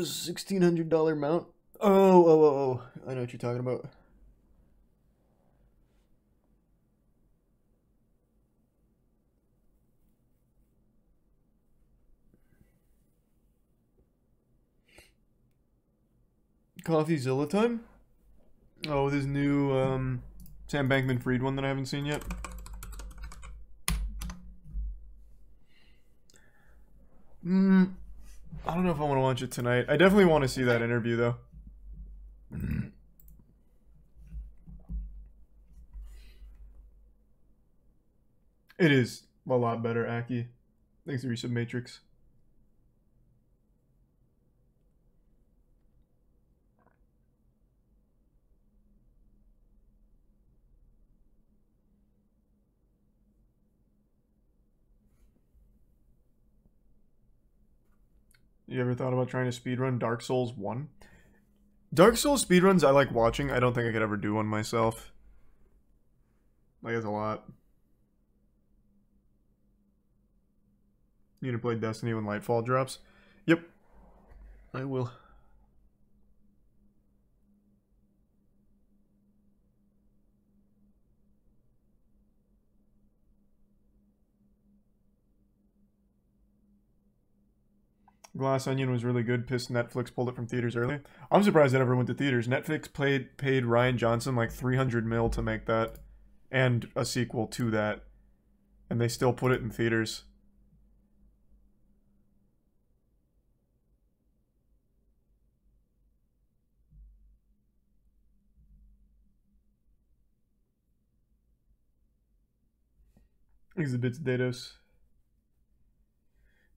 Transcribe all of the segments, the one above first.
$1,600 mount. Oh. I know what you're talking about. CoffeeZilla time? Oh, this new Sam Bankman-Fried one that I haven't seen yet. I don't know if I want to watch it tonight. I definitely want to see that interview, though. It is a lot better, Aki. Thanks to Resub Matrix. You ever thought about trying to speedrun Dark Souls 1? Dark Souls speedruns I like watching. I don't think I could ever do one myself. Like, it's a lot. You gonna play Destiny when Lightfall drops? Yep. I will. Glass Onion was really good. Pissed Netflix pulled it from theaters early. I'm surprised it ever went to theaters. Netflix paid Ryan Johnson like 300 mil to make that. And a sequel to that. And they still put it in theaters. Exhibits Dados.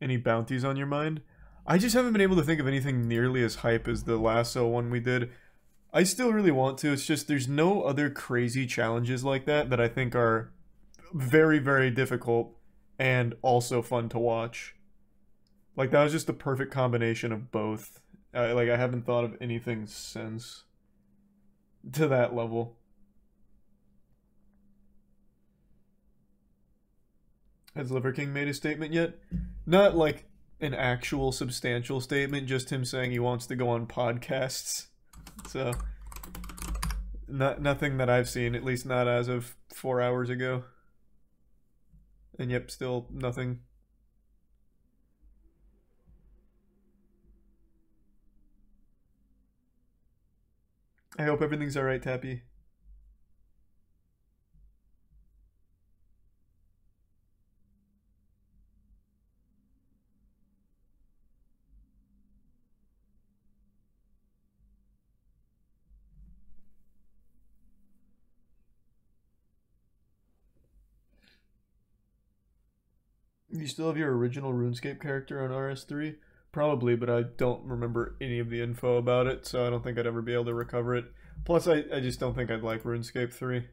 Any bounties on your mind? I just haven't been able to think of anything nearly as hype as the lasso one we did. I still really want to, it's just there's no other crazy challenges like that that I think are very, very difficult and also fun to watch. Like, that was just the perfect combination of both. Like, I haven't thought of anything since to that level. Has Liver King made a statement yet? Not like an actual substantial statement, just him saying he wants to go on podcasts. So, nothing that I've seen, at least not as of 4 hours ago. And yep, still nothing. I hope everything's alright, Tappy. You still have your original RuneScape character on RS3? Probably, but I don't remember any of the info about it, so I don't think I'd ever be able to recover it. Plus, I just don't think I'd like RuneScape 3.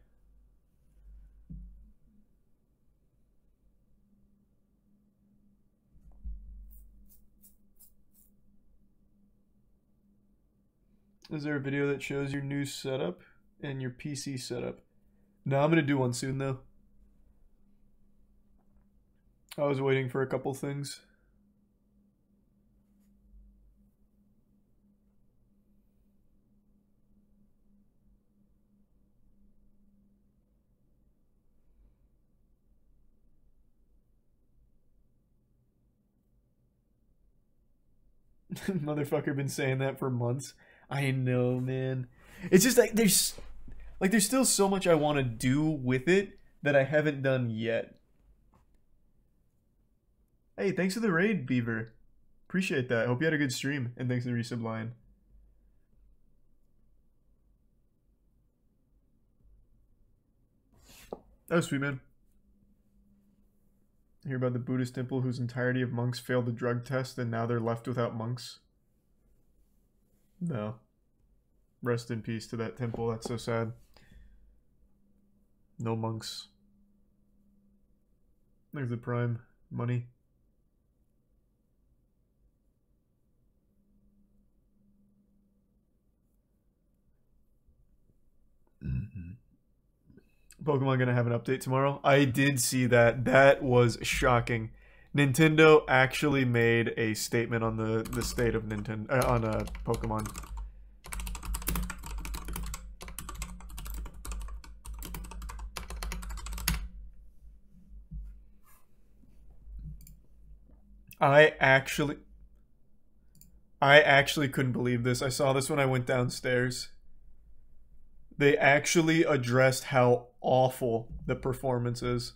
Is there a video that shows your new setup and your PC setup? No, I'm going to do one soon, though. I was waiting for a couple things. Motherfucker been saying that for months. I know, man. It's just like there's still so much I want to do with it that I haven't done yet. Hey, thanks for the raid, Beaver. Appreciate that. Hope you had a good stream. And thanks to the resub Lion. That was sweet, man. Hear about the Buddhist temple whose entirety of monks failed the drug test and now they're left without monks? No. Rest in peace to that temple. That's so sad. No monks. There's the prime. Money. Pokemon gonna have an update tomorrow? I did see that. That was shocking. Nintendo actually made a statement on the state of Nintendo on Pokemon. I actually couldn't believe this. I saw this when I went downstairs. They actually addressed how awful the performance is.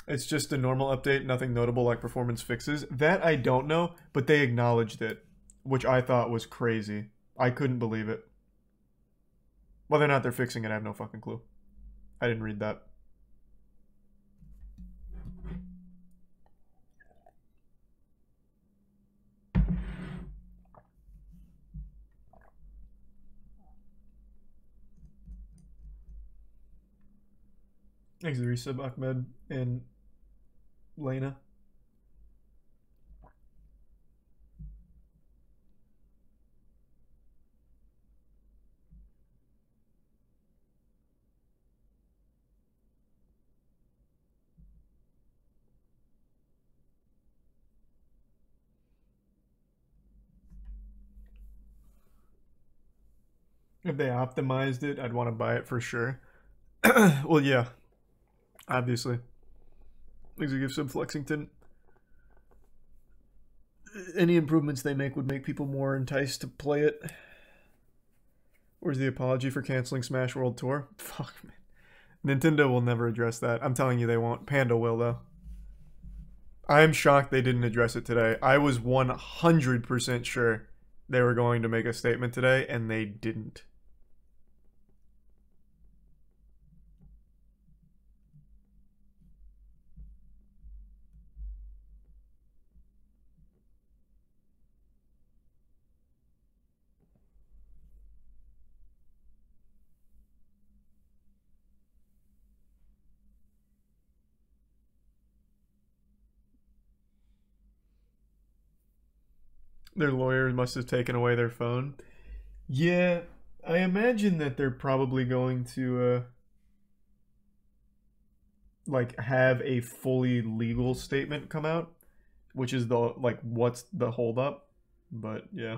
It's just a normal update, nothing notable like performance fixes. That I don't know, but they acknowledged it, which I thought was crazy. I couldn't believe it. Whether or not they're fixing it, I have no fucking clue. I didn't read that. Thanks, Resub, Ahmed, and Lena. If they optimized it, I'd want to buy it for sure. Well, yeah. Obviously. Thanks for Gift Sub Flexington. Any improvements they make would make people more enticed to play it. Where's the apology for canceling Smash World Tour? Fuck, man. Nintendo will never address that. I'm telling you they won't. Panda will, though. I'm shocked they didn't address it today. I was 100% sure they were going to make a statement today, and they didn't. Their lawyers must have taken away their phone. Yeah, I imagine that they're probably going to like have a fully legal statement come out, which is the like what's the holdup. But yeah.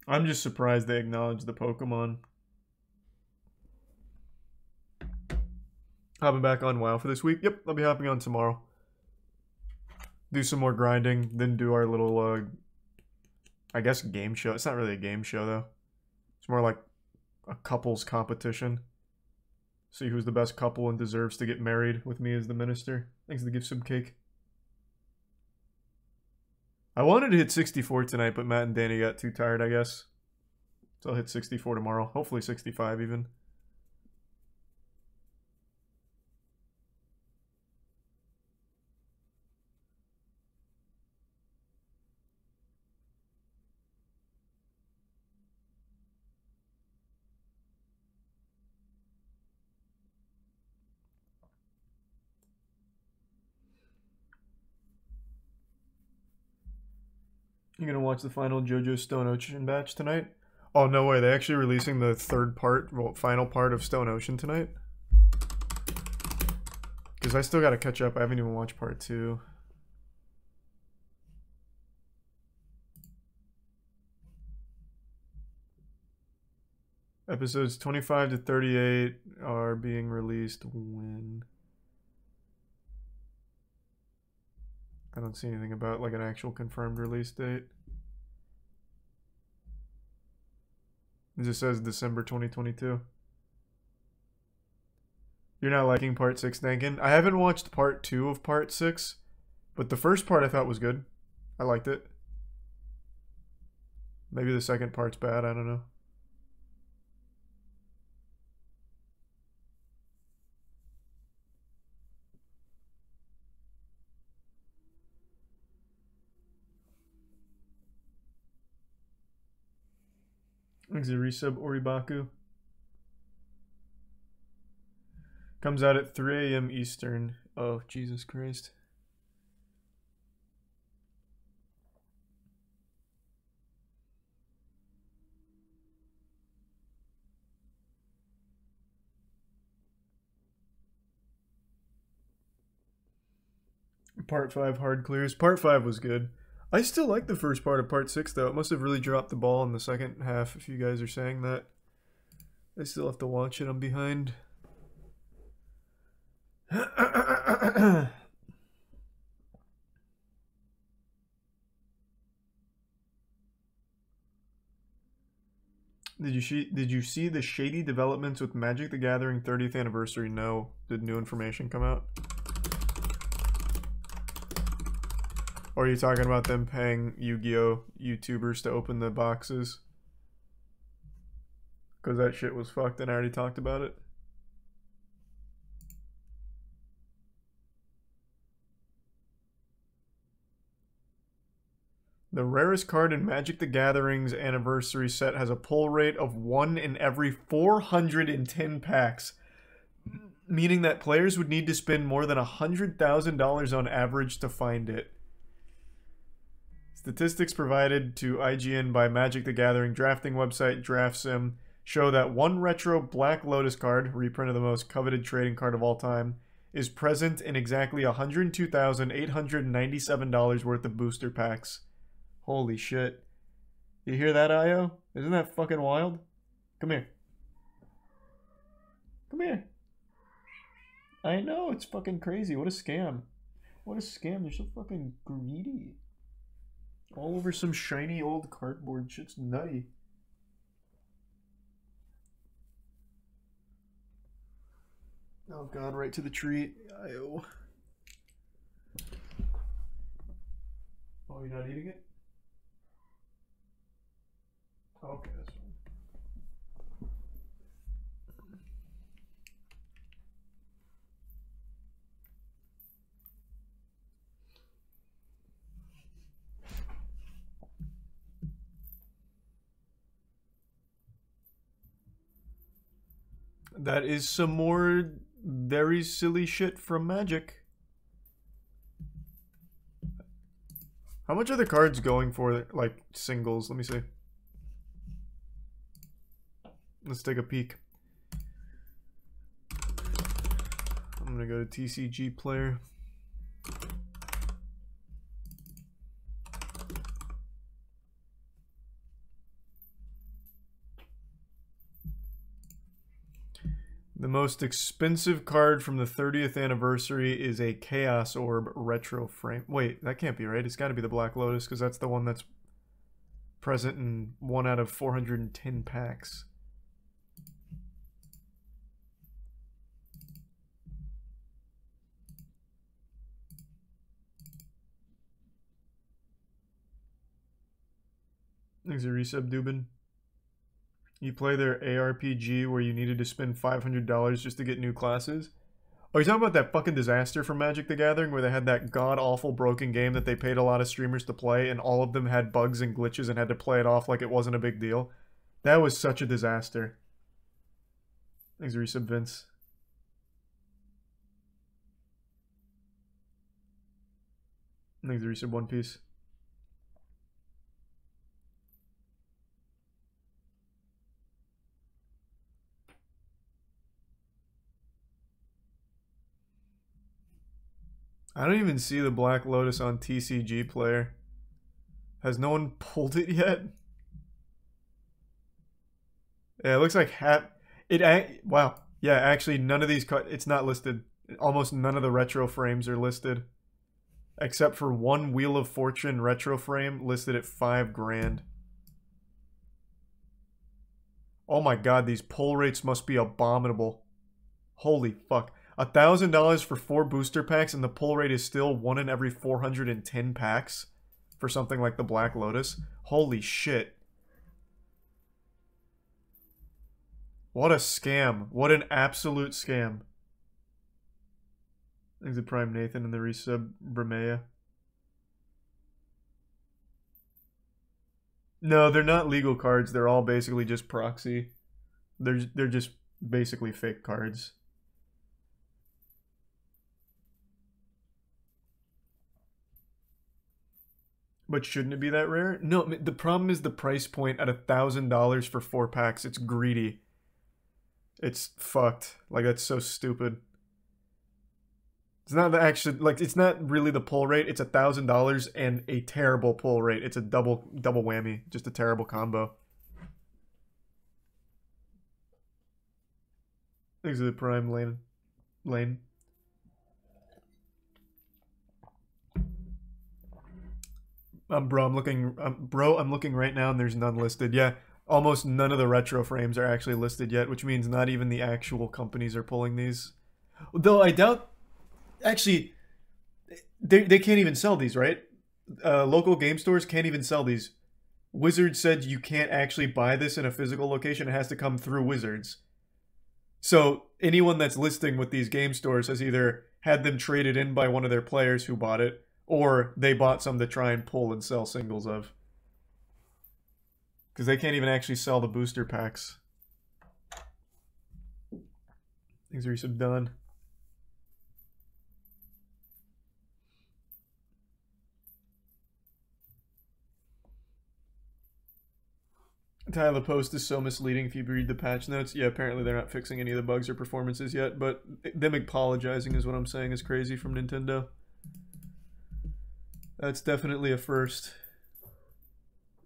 I'm just surprised they acknowledged the Pokemon. Hopping back on WoW for this week. Yep, I'll be hopping on tomorrow. Do some more grinding, then do our little, I guess, game show. It's not really a game show, though. It's more like a couples competition. See who's the best couple and deserves to get married with me as the minister. Thanks for the gift sub cake. I wanted to hit 64 tonight, but Matt and Danny got too tired, I guess. So I'll hit 64 tomorrow. Hopefully 65 even. You gonna watch the final JoJo Stone Ocean batch tonight? Oh, no way. They actually releasing the third part, well, final part of Stone Ocean tonight? Because I still gotta catch up. I haven't even watched part 2. Episodes 25 to 38 are being released when? I don't see anything about like an actual confirmed release date. It just says December 2022. You're not liking part 6, Dankin? I haven't watched part 2 of part 6, but the first part I thought was good. I liked it. Maybe the second part's bad, I don't know. Thanks, resub Oribaku. Comes out at 3 a.m. Eastern. Oh, Jesus Christ. Part 5 hard clears. Part 5 was good. I still like the first part of Part 6, though. It must have really dropped the ball in the second half, if you guys are saying that. I still have to watch it. I'm behind. Did you see the shady developments with Magic the Gathering 30th anniversary? No. Did new information come out? Or are you talking about them paying Yu-Gi-Oh! YouTubers to open the boxes? Because that shit was fucked and I already talked about it. The rarest card in Magic the Gathering's anniversary set has a pull rate of 1 in every 410 packs, meaning that players would need to spend more than $100,000 on average to find it. Statistics provided to IGN by Magic the Gathering drafting website DraftSim show that one retro Black Lotus card, reprint of the most coveted trading card of all time, is present in exactly $102,897 worth of booster packs. Holy shit. You hear that, Io? Isn't that fucking wild? Come here. Come here. I know, it's fucking crazy. What a scam. What a scam. They're so fucking greedy. All over some shiny old cardboard. Shit's nutty. Oh god, right to the tree. Io. Oh, you're not eating it? Okay, that's fine. That is some more very silly shit from Magic. How much are the cards going for, like, singles? Let me see. Let's take a peek. I'm gonna go to TCG player. The most expensive card from the 30th anniversary is a Chaos Orb retro frame. Wait, that can't be right. It's got to be the Black Lotus because that's the one that's present in 1 out of 410 packs. Thanks a resub, Dubin. You play their ARPG where you needed to spend $500 just to get new classes? Oh, you're talking about that fucking disaster from Magic the Gathering where they had that god-awful broken game that they paid a lot of streamers to play and all of them had bugs and glitches and had to play it off like it wasn't a big deal? That was such a disaster. Thanks, resub, Vince. Thanks, resub, One Piece. I don't even see the Black Lotus on TCG player. Has no one pulled it yet? Yeah, it looks like wow. Yeah, actually none of these it's not listed. Almost none of the retro frames are listed. Except for one Wheel of Fortune retro frame listed at $5 grand. Oh my god, these pull rates must be abominable. Holy fuck. $1,000 for 4 booster packs and the pull rate is still 1 in every 410 packs for something like the Black Lotus. Holy shit. What a scam. What an absolute scam. Thanks to Prime Nathan and the resub Bremea. No, they're not legal cards. They're all basically just proxy. They're just basically fake cards. But shouldn't it be that rare? No, the problem is the price point at $1,000 for 4 packs. It's greedy. It's fucked. Like, that's so stupid. It's not the actual, like, it's not really the pull rate. It's $1,000 and a terrible pull rate. It's a double whammy. Just a terrible combo. Thanks to the prime lane. Bro, I'm looking right now and there's none listed. Yeah, almost none of the retro frames are actually listed yet, which means not even the actual companies are pulling these. Though I doubt, actually, they can't even sell these, right? Local game stores can't even sell these. Wizards said you can't actually buy this in a physical location. It has to come through Wizards. So anyone that's listing with these game stores has either had them traded in by one of their players who bought it, or they bought some to try and pull and sell singles of. Because they can't even actually sell the booster packs. Things are so done. Tyler, the post is so misleading if you read the patch notes. Yeah, apparently they're not fixing any of the bugs or performances yet, but them apologizing is what I'm saying is crazy from Nintendo. That's definitely a first.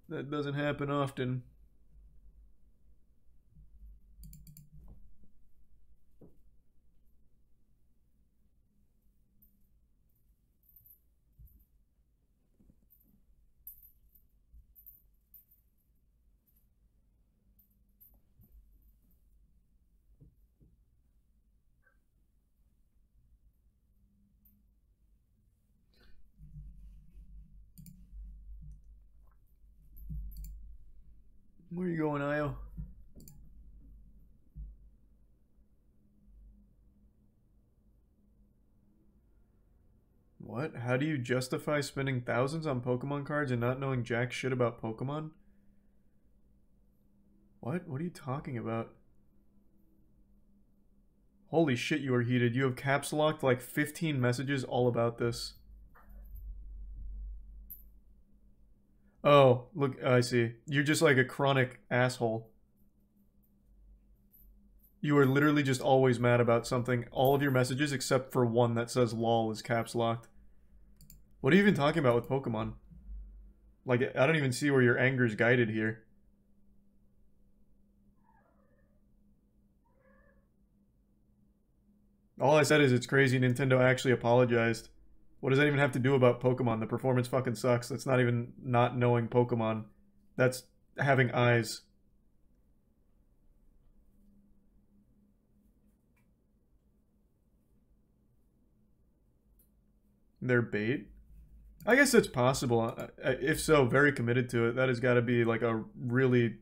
That doesn't happen often. Where are you going, Io? What? How do you justify spending thousands on Pokemon cards and not knowing jack shit about Pokemon? What? What are you talking about? Holy shit, you are heated. You have caps locked like 15 messages all about this. Oh, look, I see. You're just like a chronic asshole. You are literally just always mad about something. All of your messages except for one that says lol is caps locked. What are you even talking about with Pokemon? Like, I don't even see where your anger's guided here. All I said is it's crazy Nintendo actually apologized. What does that even have to do about Pokemon? The performance fucking sucks. That's not even not knowing Pokemon. That's having eyes. They're bait? I guess it's possible. If so, very committed to it. That has got to be like a really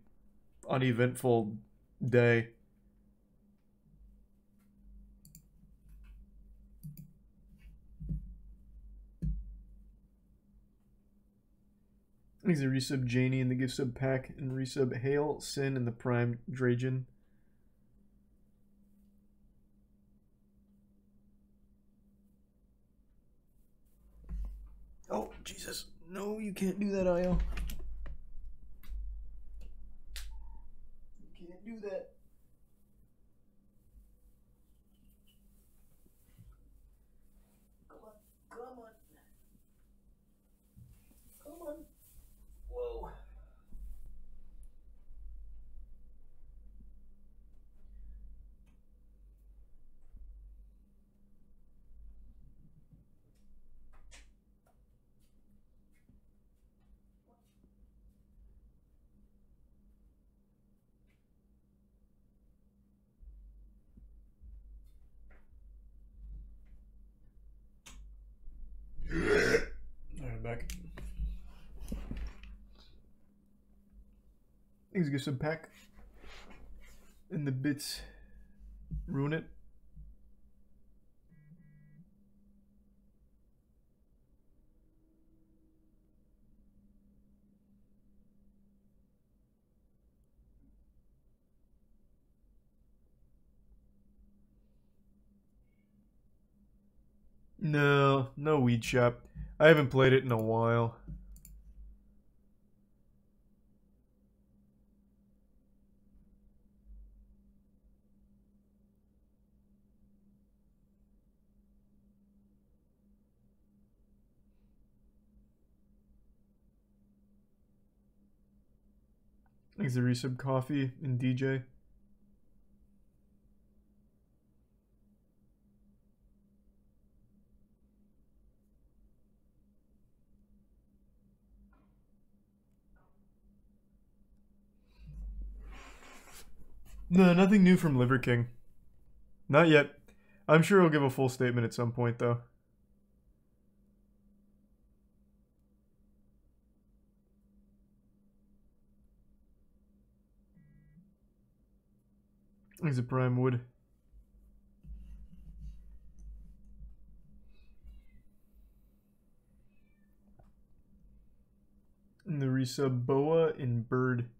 uneventful day. Thanks to resub Janie in the gift sub pack and resub Hail, Sin, and the Prime Dragon. Oh, Jesus. No, you can't do that, IO. You can't do that. Come on. Come on. Come on. Whoa. Alright, I'm back. Thanks, give some pack. And the bits ruin it. No, no weed shop. I haven't played it in a while. Thanks to Resub Coffee and DJ. No, nothing new from Liver King. Not yet. I'm sure he'll give a full statement at some point, though. He's a prime wood. And the resub Boa and Bird.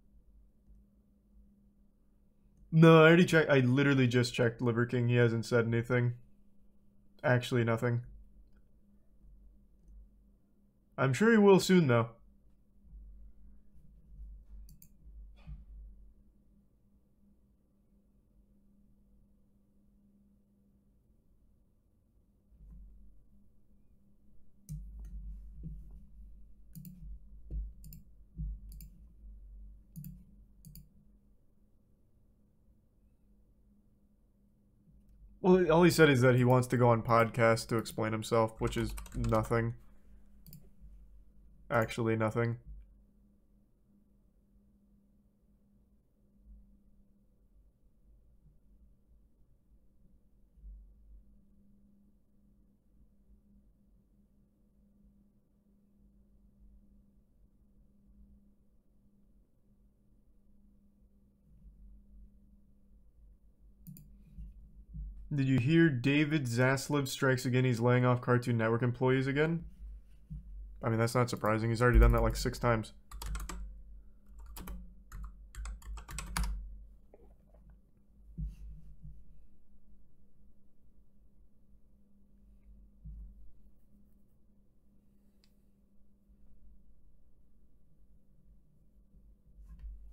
No, I already checked. I literally just checked Liver King. He hasn't said anything. Actually, nothing. I'm sure he will soon, though. Well, all he said is that he wants to go on podcast to explain himself, which is nothing. Actually, nothing. Did you hear David Zaslav strikes again? He's laying off Cartoon Network employees again? I mean, that's not surprising. He's already done that like 6 times.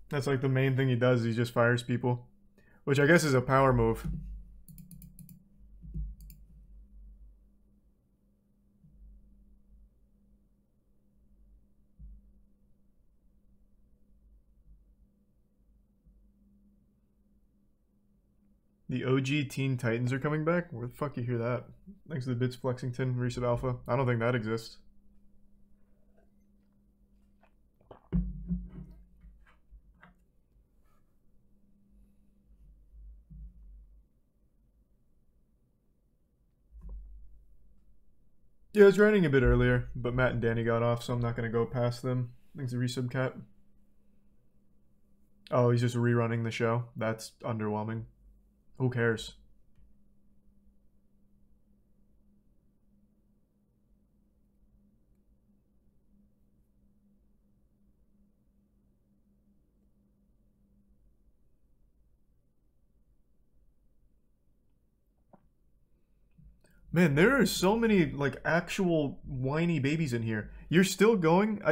That's like the main thing he does. He just fires people. Which I guess is a power move. The OG Teen Titans are coming back? Where the fuck you hear that? Thanks to the Bits Flexington, Resub Alpha. I don't think that exists. Yeah, I was writing a bit earlier, but Matt and Danny got off, so I'm not going to go past them. Thanks to Resub Cat. Oh, he's just rerunning the show? That's underwhelming. Who cares? Man, there are so many, like, actual whiny babies in here. You're still going?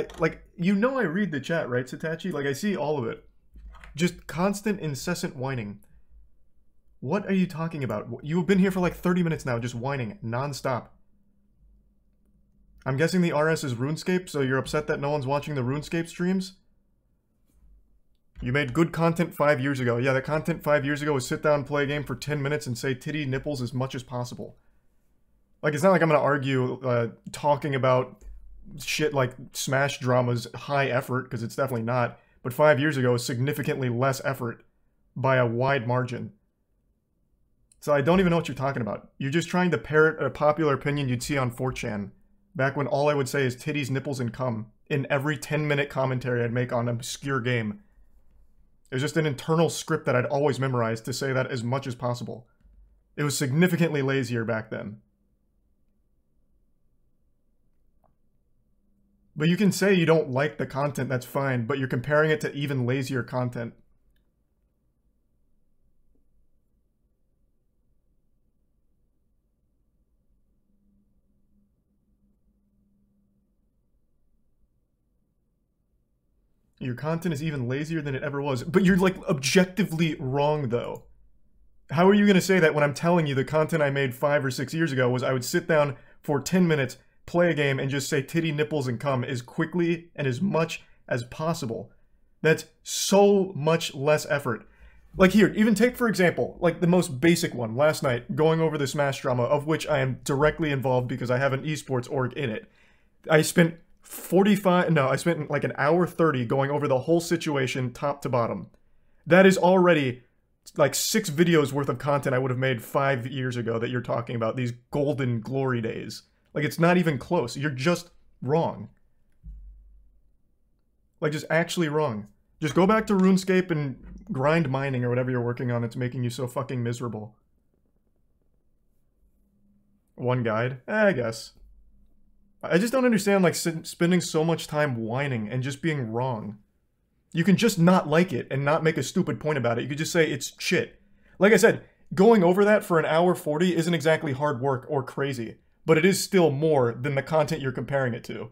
You know I read the chat, right, Satachi? Like, I see all of it. Just constant, incessant whining. What are you talking about? You've been here for like 30 minutes now, just whining, non-stop. I'm guessing the RS is RuneScape, so you're upset that no one's watching the RuneScape streams? You made good content 5 years ago. Yeah, the content 5 years ago was sit down, play a game for 10 minutes, and say titty nipples as much as possible. Like, it's not like I'm gonna argue talking about shit like Smash Drama's high effort, because it's definitely not. But 5 years ago is significantly less effort by a wide margin. So I don't even know what you're talking about. You're just trying to parrot a popular opinion you'd see on 4chan. Back when all I would say is titties, nipples, and cum. In every 10-minute commentary I'd make on an obscure game. It was just an internal script that I'd always memorized to say that as much as possible. It was significantly lazier back then. But you can say you don't like the content, that's fine, but you're comparing it to even lazier content. Your content is even lazier than it ever was. But you're, like, objectively wrong, though. How are you going to say that when I'm telling you the content I made 5 or 6 years ago was I would sit down for 10 minutes, play a game, and just say titty, nipples, and cum as quickly and as much as possible? That's so much less effort. Like here, even take for example, like the most basic one, last night, going over the Smash drama, of which I am directly involved because I have an esports org in it. I spent like an hour 30 going over the whole situation top to bottom. That is already like 6 videos worth of content I would have made 5 years ago that you're talking about, these golden glory days. Like, it's not even close. You're just wrong. Like, just actually wrong. Just go back to RuneScape and grind mining or whatever you're working on that's making you so fucking miserable. One guide? I guess. I just don't understand, like, spending so much time whining and just being wrong. You can just not like it and not make a stupid point about it. You could just say it's shit. Like I said, going over that for an hour 40 isn't exactly hard work or crazy, but it is still more than the content you're comparing it to.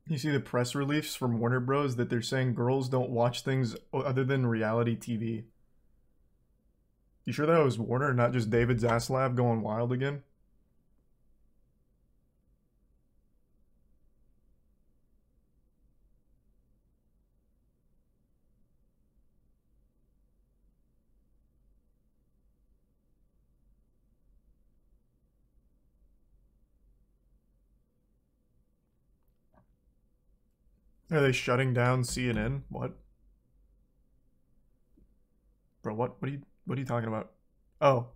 You see the press release from Warner Bros. That they're saying girls don't watch things other than reality TV. You sure that was Warner, not just David Zaslav going wild again? Are they shutting down CNN? What? Bro, what are you talking about? Oh.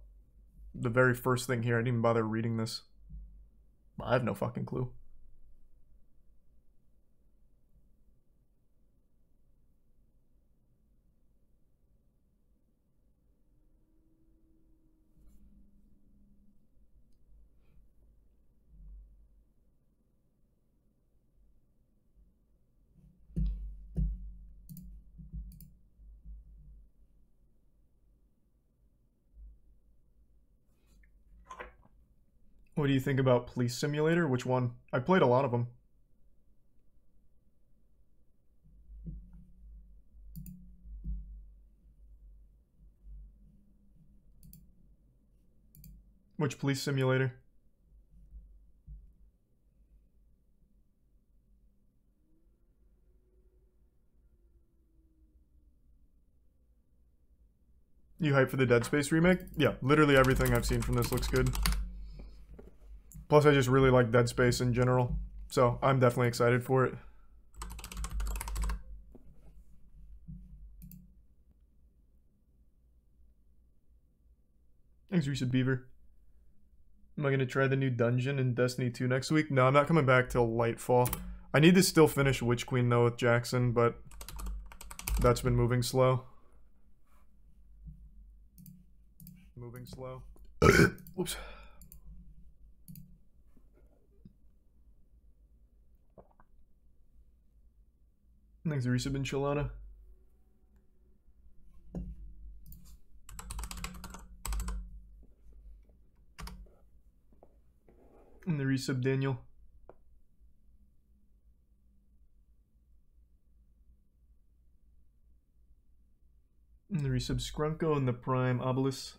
The very first thing here. I didn't even bother reading this. I have no fucking clue. What do you think about Police Simulator? Which one? I played a lot of them. Which Police Simulator? You hyped for the Dead Space remake? Yeah, literally everything I've seen from this looks good. Plus, I just really like Dead Space in general, so I'm definitely excited for it. Thanks, Reese Beaver. Am I going to try the new dungeon in Destiny 2 next week? No, I'm not coming back till Lightfall. I need to still finish Witch Queen, though, with Jackson, but that's been moving slow. Moving slow. Whoops. Thanks, Resub Enchilada. And the Resub Daniel. And the Resub Scrunko and the Prime Obelisk.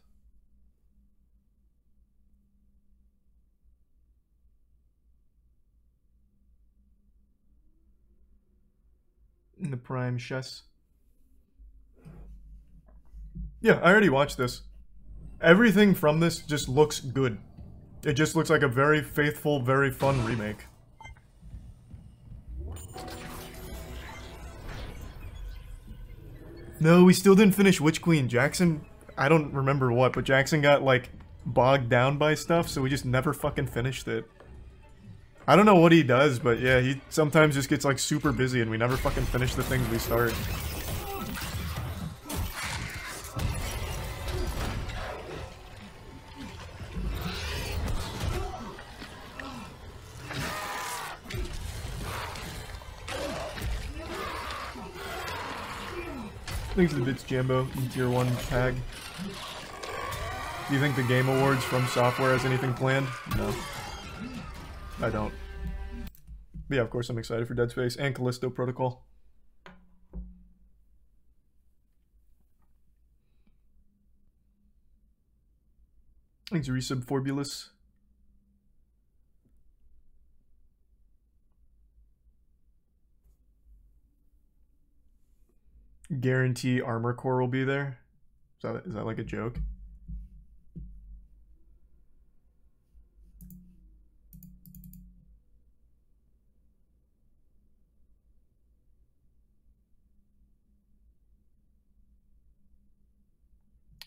And the Prime Chess. Yeah, I already watched this. Everything from this just looks good. It just looks like a very faithful, very fun remake. No, we still didn't finish Witch Queen. Jackson, I don't remember what, but Jackson got, like, bogged down by stuff, so we just never fucking finished it. I don't know what he does, but yeah, he sometimes just gets, like, super busy and we never fucking finish the things we start. Thanks to the Bits Jambo in Tier 1 tag. Do you think the Game Awards from Software has anything planned? No. I don't. But yeah, of course I'm excited for Dead Space and Callisto Protocol. Thanks, Resub Forbulus. Guarantee Armor Core will be there. Is that like a joke?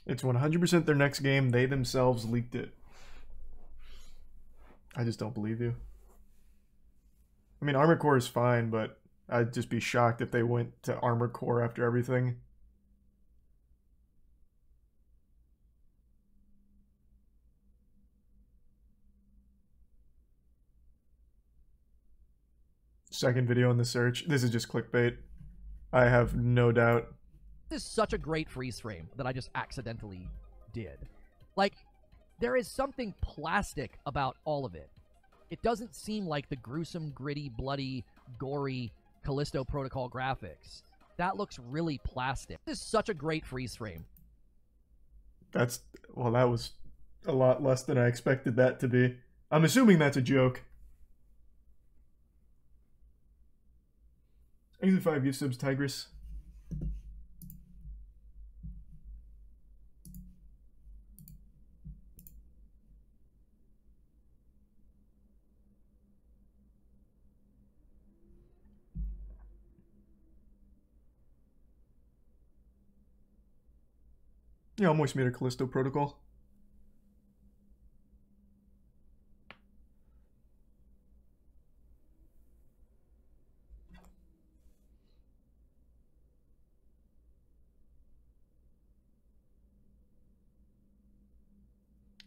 It's 100% their next game. They themselves leaked it. I just don't believe you. I mean, Armor Core is fine, but I'd just be shocked if they went to Armor Core after everything. Second video in the search. This is just clickbait. I have no doubt. This is such a great freeze frame that I just accidentally did. Like, there is something plastic about all of it. It doesn't seem like the gruesome, gritty, bloody, gory Callisto Protocol graphics. That looks really plastic. This is such a great freeze frame. Well, that was a lot less than I expected that to be. I'm assuming that's a joke. Thanks for 5 gift subs, Tigress. Yeah, I'll moist meter Callisto Protocol.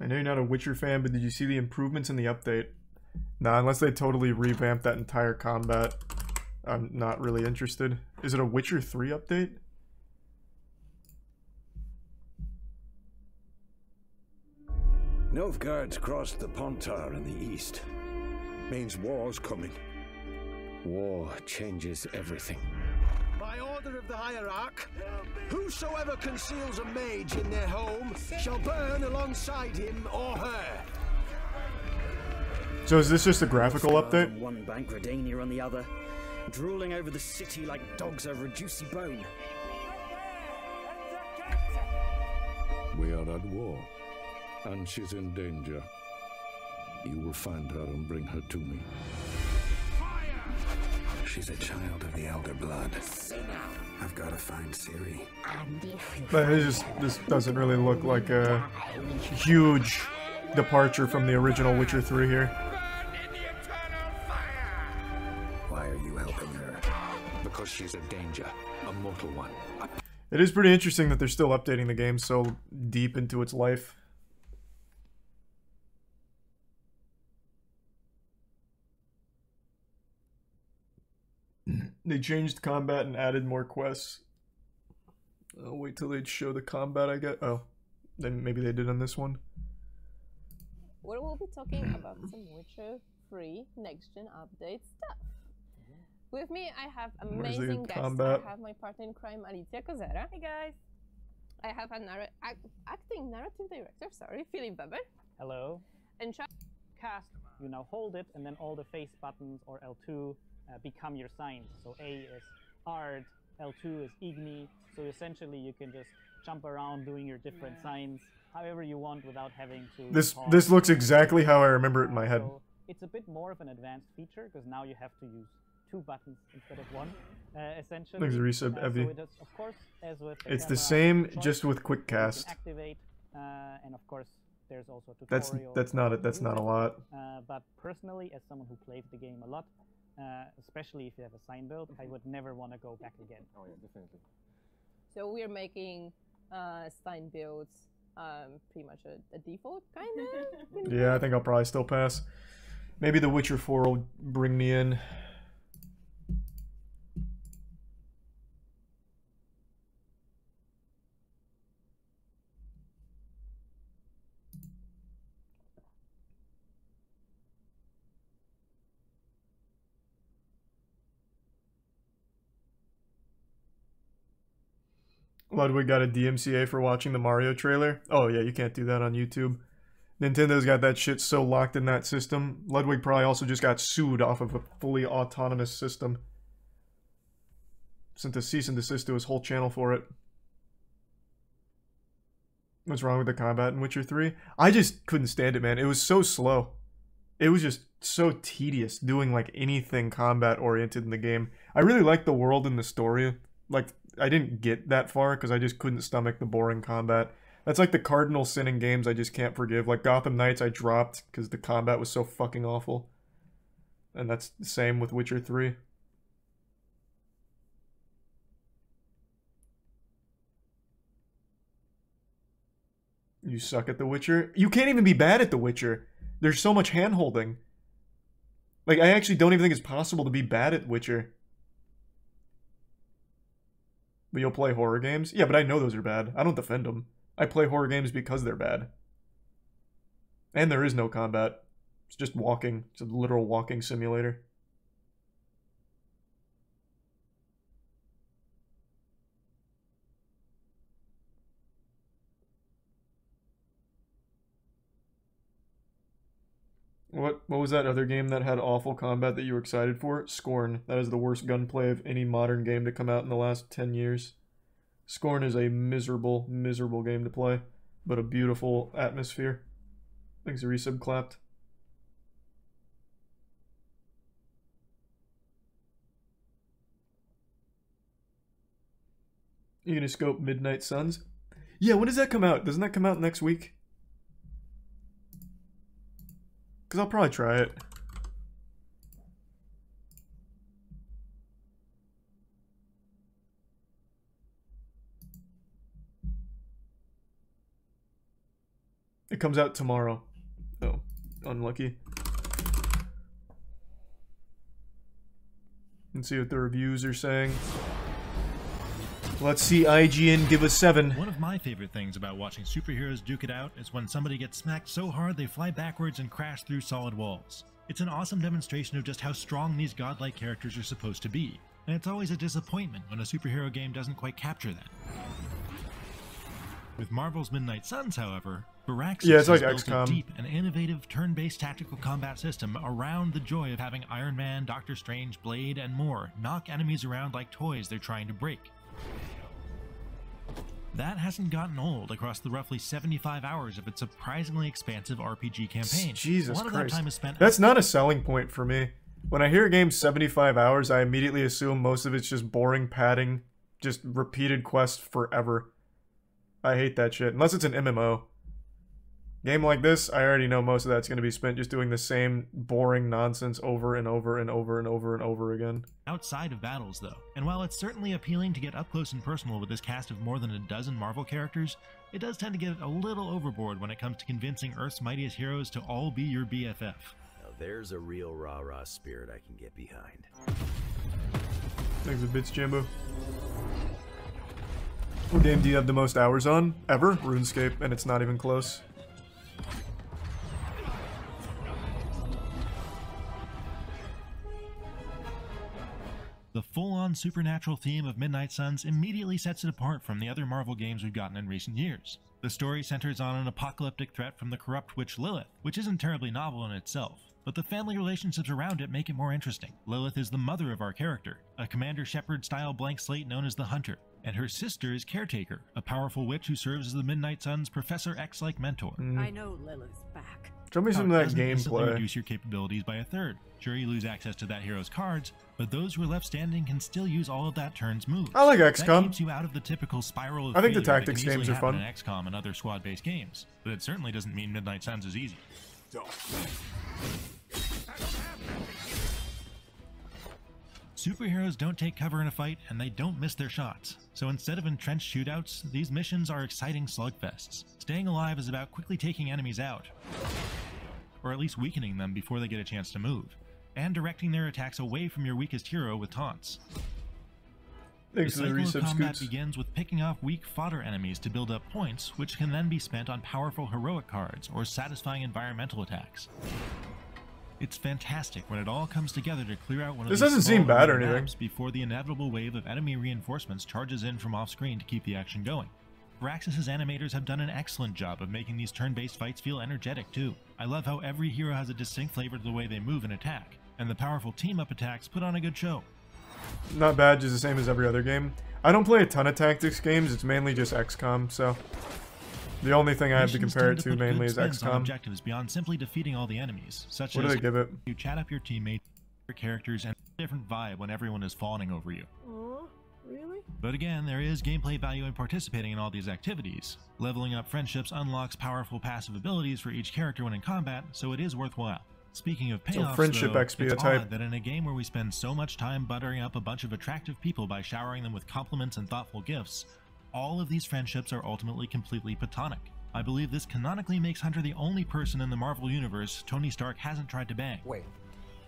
I know you're not a Witcher fan, but did you see the improvements in the update? Nah, unless they totally revamp that entire combat, I'm not really interested. Is it a Witcher 3 update? Nilfgaard's crossed the Pontar in the east. Means war's coming. War changes everything. By order of the hierarch, whosoever conceals a mage in their home shall burn alongside him or her. So is this just a graphical update? On one bank, Redania on the other, drooling over the city like dogs over a juicy bone. We are at war, and she's in danger. You will find her and bring her to me. She's a child of the Elder Blood. I've got to find Ciri. But this doesn't really look like a huge departure from the original Witcher 3 here. Why are you helping her? Because she's a danger, a mortal one. It is pretty interesting that they're still updating the game so deep into its life. They changed combat and added more quests. I'll wait till they show the combat I get. Oh, then maybe they did on this one. We will be talking about some Witcher 3 next-gen update stuff. With me, I have amazing guests. Combat? I have my partner in crime, Alicia Kozera. Hey guys. I have a acting narrative director, Philip Weber. Hello. And Cast, you now hold it, and then all the face buttons or L2 become your signs. So A is Ard, L2 is Igni. So essentially you can just jump around doing your different signs however you want without having to... This looks exactly how I remember it in my head. So it's a bit more of an advanced feature because now you have to use 2 buttons instead of 1. Essentially, Thanks, Resub, Evie. so it is, of course, as with the It's the camera, same, choice, just with quick you can cast. activate, and of course there's also a tutorial. That's not a lot. But personally, as someone who plays the game a lot, especially if you have a sign build, I would never want to go back again. Oh yeah, definitely. so we're making Stein builds pretty much a default, kind of? Yeah, I think I'll probably still pass. Maybe The Witcher 4 will bring me in. Ludwig got a DMCA for watching the Mario trailer. Oh yeah, you can't do that on YouTube. Nintendo's got that shit so locked in that system. Ludwig probably also just got sued off of a fully autonomous system. Sent a cease and desist to his whole channel for it. What's wrong with the combat in Witcher 3? I just couldn't stand it, man. It was so slow. It was just so tedious doing like anything combat oriented in the game. I really liked the world and the story. Like, I didn't get that far because I just couldn't stomach the boring combat. That's like the cardinal sin in games I just can't forgive. Like Gotham Knights I dropped because the combat was so fucking awful. And that's the same with Witcher 3. You suck at The Witcher? You can't even be bad at The Witcher. There's so much hand-holding. Like, I actually don't even think it's possible to be bad at Witcher. But you'll play horror games? Yeah, but I know those are bad. I don't defend them. I play horror games because they're bad. And there is no combat. It's just walking. It's a literal walking simulator. What was that other game that had awful combat that you were excited for? Scorn. That is the worst gunplay of any modern game to come out in the last 10 years. Scorn is a miserable, miserable game to play, but a beautiful atmosphere. Thanks, resub clapped. You gonna scope Midnight Suns? Yeah, when does that come out? Doesn't that come out next week? Because I'll probably try it. It comes out tomorrow. Oh, unlucky. Let's see what the reviews are saying. Let's see IGN give a 7. One of my favorite things about watching superheroes duke it out is when somebody gets smacked so hard they fly backwards and crash through solid walls. It's an awesome demonstration of just how strong these godlike characters are supposed to be, and it's always a disappointment when a superhero game doesn't quite capture that. With Marvel's Midnight Suns, however, Firaxis it's like has built XCOM. a deep and innovative turn-based tactical combat system around the joy of having Iron Man, Doctor Strange, Blade, and more knock enemies around like toys they're trying to break. That hasn't gotten old across the roughly 75 hours of its surprisingly expansive RPG campaign. Jesus a lot of Christ. that time is spent. That's not a selling point for me. When I hear a game 75 hours, I immediately assume most of it's just boring padding, just repeated quests forever. I hate that shit, unless it's an MMO. Game like this, I already know most of that's going to be spent just doing the same boring nonsense over and over and over and over and over again. Outside of battles, though, and while it's certainly appealing to get up close and personal with this cast of more than a dozen Marvel characters, it does tend to get a little overboard when it comes to convincing Earth's mightiest heroes to all be your BFF. Now there's a real rah-rah spirit I can get behind. Thanks a bits, Jambo. What game do you have the most hours on? Ever? RuneScape, and it's not even close. The full-on supernatural theme of Midnight Suns immediately sets it apart from the other Marvel games we've gotten in recent years. The story centers on an apocalyptic threat from the corrupt witch Lilith, which isn't terribly novel in itself, but the family relationships around it make it more interesting. Lilith is the mother of our character, a Commander Shepard-style blank slate known as the Hunter, and her sister is Caretaker, a powerful witch who serves as the Midnight Suns' Professor X-like mentor. I know Lilith's back. Show me some of that Instantly gameplay. reduce your capabilities by a third. Sure, you lose access to that hero's cards, but those who are left standing can still use all of that turn's moves. I like That XCOM. keeps you out of the typical spiral of I think the failure that tactics can easily games are happen fun. in XCOM and other squad-based games, but it certainly doesn't mean Midnight Suns is easy. Superheroes don't take cover in a fight, and they don't miss their shots. So instead of entrenched shootouts, these missions are exciting slugfests. Staying alive is about quickly taking enemies out, or at least weakening them before they get a chance to move, and directing their attacks away from your weakest hero with taunts. Thanks The for the cycle of resub combat scoots. begins with picking off weak fodder enemies to build up points, which can then be spent on powerful heroic cards or satisfying environmental attacks. It's fantastic when it all comes together to clear out one of This these doesn't small seem bad or early anything. maps before the inevitable wave of enemy reinforcements charges in from off-screen to keep the action going. Firaxis' animators have done an excellent job of making these turn-based fights feel energetic too. I love how every hero has a distinct flavor to the way they move and attack, and the powerful team-up attacks put on a good show. Not bad, just the same as every other game. I don't play a ton of tactics games, it's mainly just XCOM, so... The only thing I have to Missions compare it tend to put good mainly is spins on XCOM. objectives beyond simply defeating all the enemies, such What as do they give it? you chat up your teammates, your characters, and a different vibe when everyone is fawning over you. Aw, really? But again, there is gameplay value in participating in all these activities. Leveling up friendships unlocks powerful passive abilities for each character when in combat, so it is worthwhile. Speaking of payoffs, friendship though, XP it's a type. odd that in a game where we spend so much time buttering up a bunch of attractive people by showering them with compliments and thoughtful gifts, all of these friendships are ultimately completely platonic. I believe this canonically makes Hunter the only person in the Marvel Universe Tony Stark hasn't tried to bang. Wait,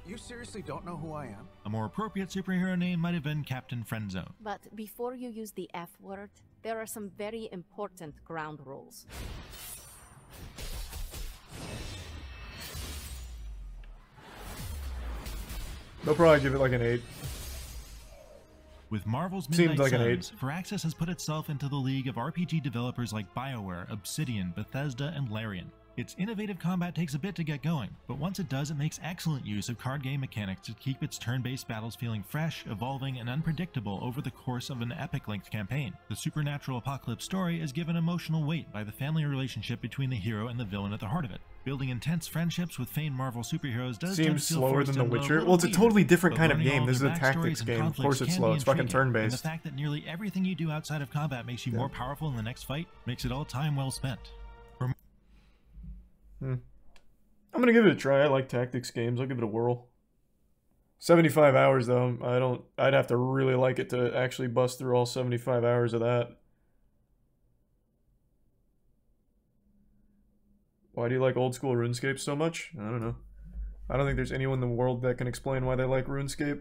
you seriously don't know who I am? A more appropriate superhero name might have been Captain Friendzone. But before you use the F word, there are some very important ground rules. They'll probably give it like an 8. With Marvel's Seems Midnight like an Suns, Firaxis has put itself into the league of RPG developers like BioWare, Obsidian, Bethesda, and Larian. Its innovative combat takes a bit to get going, but once it does, it makes excellent use of card game mechanics to keep its turn-based battles feeling fresh, evolving, and unpredictable over the course of an epic-length campaign. The supernatural apocalypse story is given emotional weight by the family relationship between the hero and the villain at the heart of it. Building intense friendships with famed Marvel superheroes does tend Seems to feel slower forced than The and a Witcher. little Well, it's a weird, totally different but kind of learning game. all This is their a tactics backstories and game. Of conflicts course it's can slow. be It's fucking intriguing, and the turn-based. fact that nearly everything you do outside of combat makes you more powerful in the next fight makes it all time well spent. I'm gonna give it a try. I like tactics games. I'll give it a whirl. 75 hours though. I'd have to really like it to actually bust through all 75 hours of that. Why do you like old school RuneScape so much? I don't know. I don't think there's anyone in the world that can explain why they like RuneScape.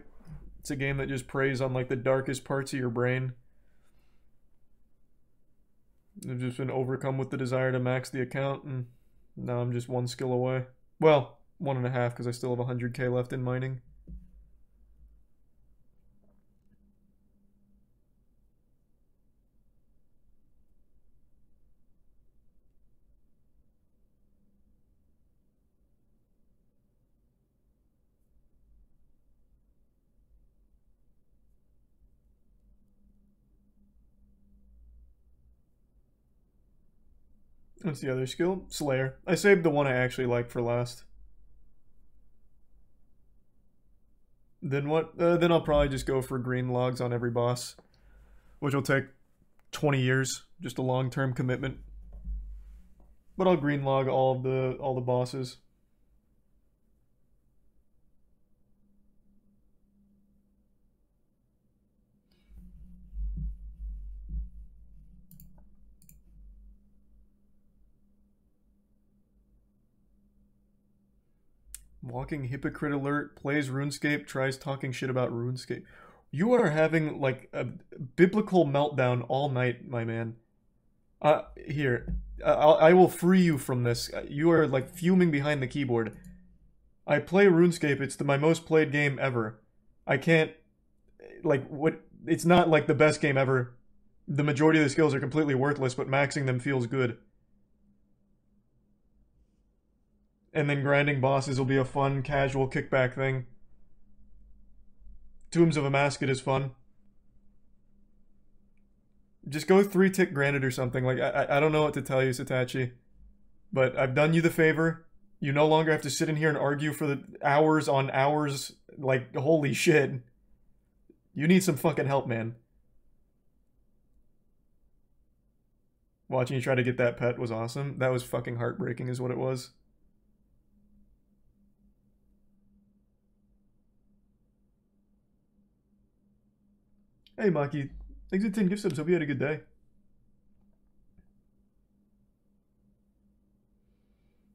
It's a game that just preys on like the darkest parts of your brain. I've just been overcome with the desire to max the account, and now I'm just 1 skill away. Well, 1.5 because I still have 100k left in mining. What's the other skill? Slayer. I saved the one I actually like for last. Then what? Then I'll probably just go for green logs on every boss, which will take 20 years. Just a long-term commitment. But I'll green log all the bosses. Walking hypocrite alert, plays RuneScape, tries talking shit about RuneScape. You are having like a biblical meltdown all night, my man. Here, I will free you from this. You are like fuming behind the keyboard. I play RuneScape, it's my most played game ever. I can't, like, what, it's not like the best game ever. The majority of the skills are completely worthless, but maxing them feels good. And then grinding bosses will be a fun, casual kickback thing. Tombs of a Mascot is fun. Just go 3-tick granted or something. Like, I don't know what to tell you, Satachi. But I've done you the favor. You no longer have to sit in here and argue for the hours on hours. Like, holy shit. You need some fucking help, man. Watching you try to get that pet was awesome. That was fucking heartbreaking is what it was. Hey, Maki. Thanks for 10 gift subs. Hope you had a good day.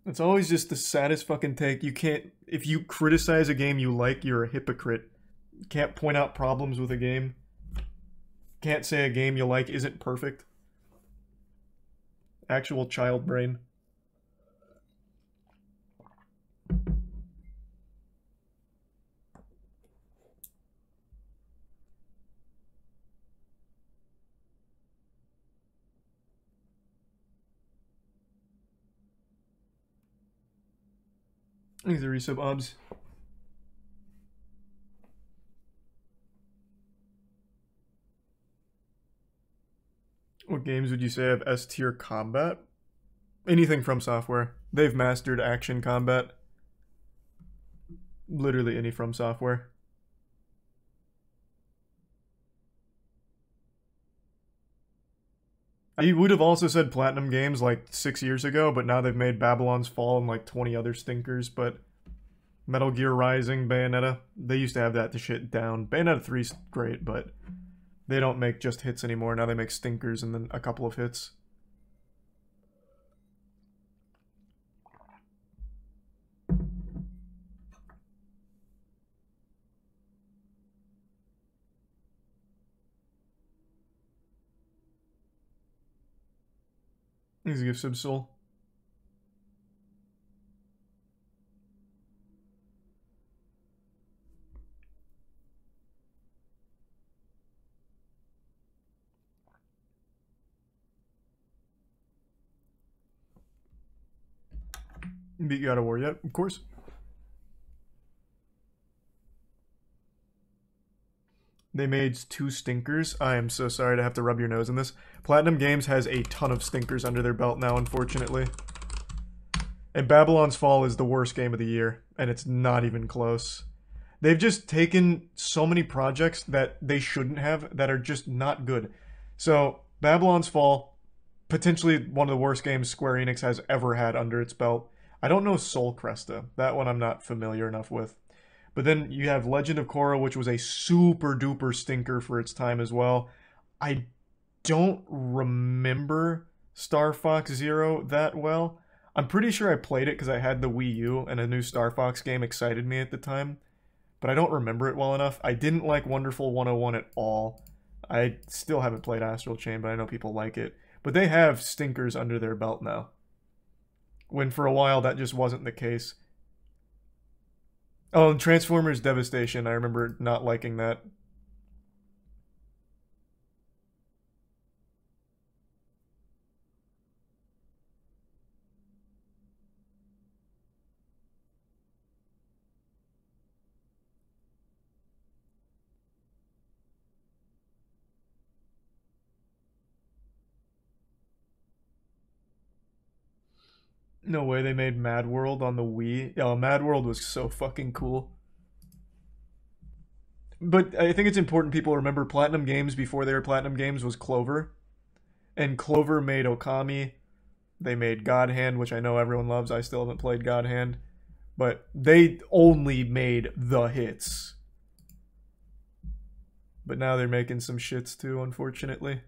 It's always just the saddest fucking take. You can't... If you criticize a game you like, you're a hypocrite. You can't point out problems with a game. Can't say a game you like isn't perfect. Actual child brain. Thanks, the resub obs. What games would you say have S tier combat? Anything from Software. They've mastered action combat. Literally any from Software. I would have also said Platinum Games like 6 years ago, but now they've made Babylon's Fall and like 20 other stinkers, but Metal Gear Rising, Bayonetta, they used to have that to shit down. Bayonetta 3's great, but they don't make just hits anymore. Now they make stinkers and then a couple of hits. Thanks a gift sub soul. Beat God of War yet? Of course. They made 2 stinkers. I am so sorry to have to rub your nose in this. Platinum Games has a ton of stinkers under their belt now, unfortunately. And Babylon's Fall is the worst game of the year, and it's not even close. They've just taken so many projects that they shouldn't have that are just not good. So, Babylon's Fall, potentially one of the worst games Square Enix has ever had under its belt. I don't know Soul Cresta. That one I'm not familiar enough with. But then you have Legend of Korra, which was a super duper stinker for its time as well. I don't remember Star Fox Zero that well. I'm pretty sure I played it because I had the Wii U and a new Star Fox game excited me at the time. But I don't remember it well enough. I didn't like Wonderful 101 at all. I still haven't played Astral Chain, but I know people like it. But they have stinkers under their belt now. When for a while that just wasn't the case. Oh, and Transformers Devastation. I remember not liking that. No way they made Mad World on the Wii. Oh, Mad World was so fucking cool. But I think it's important people remember Platinum Games before they were Platinum Games was Clover. And Clover made Okami. They made God Hand, which I know everyone loves. I still haven't played God Hand. But they only made the hits. But now they're making some shits too, unfortunately.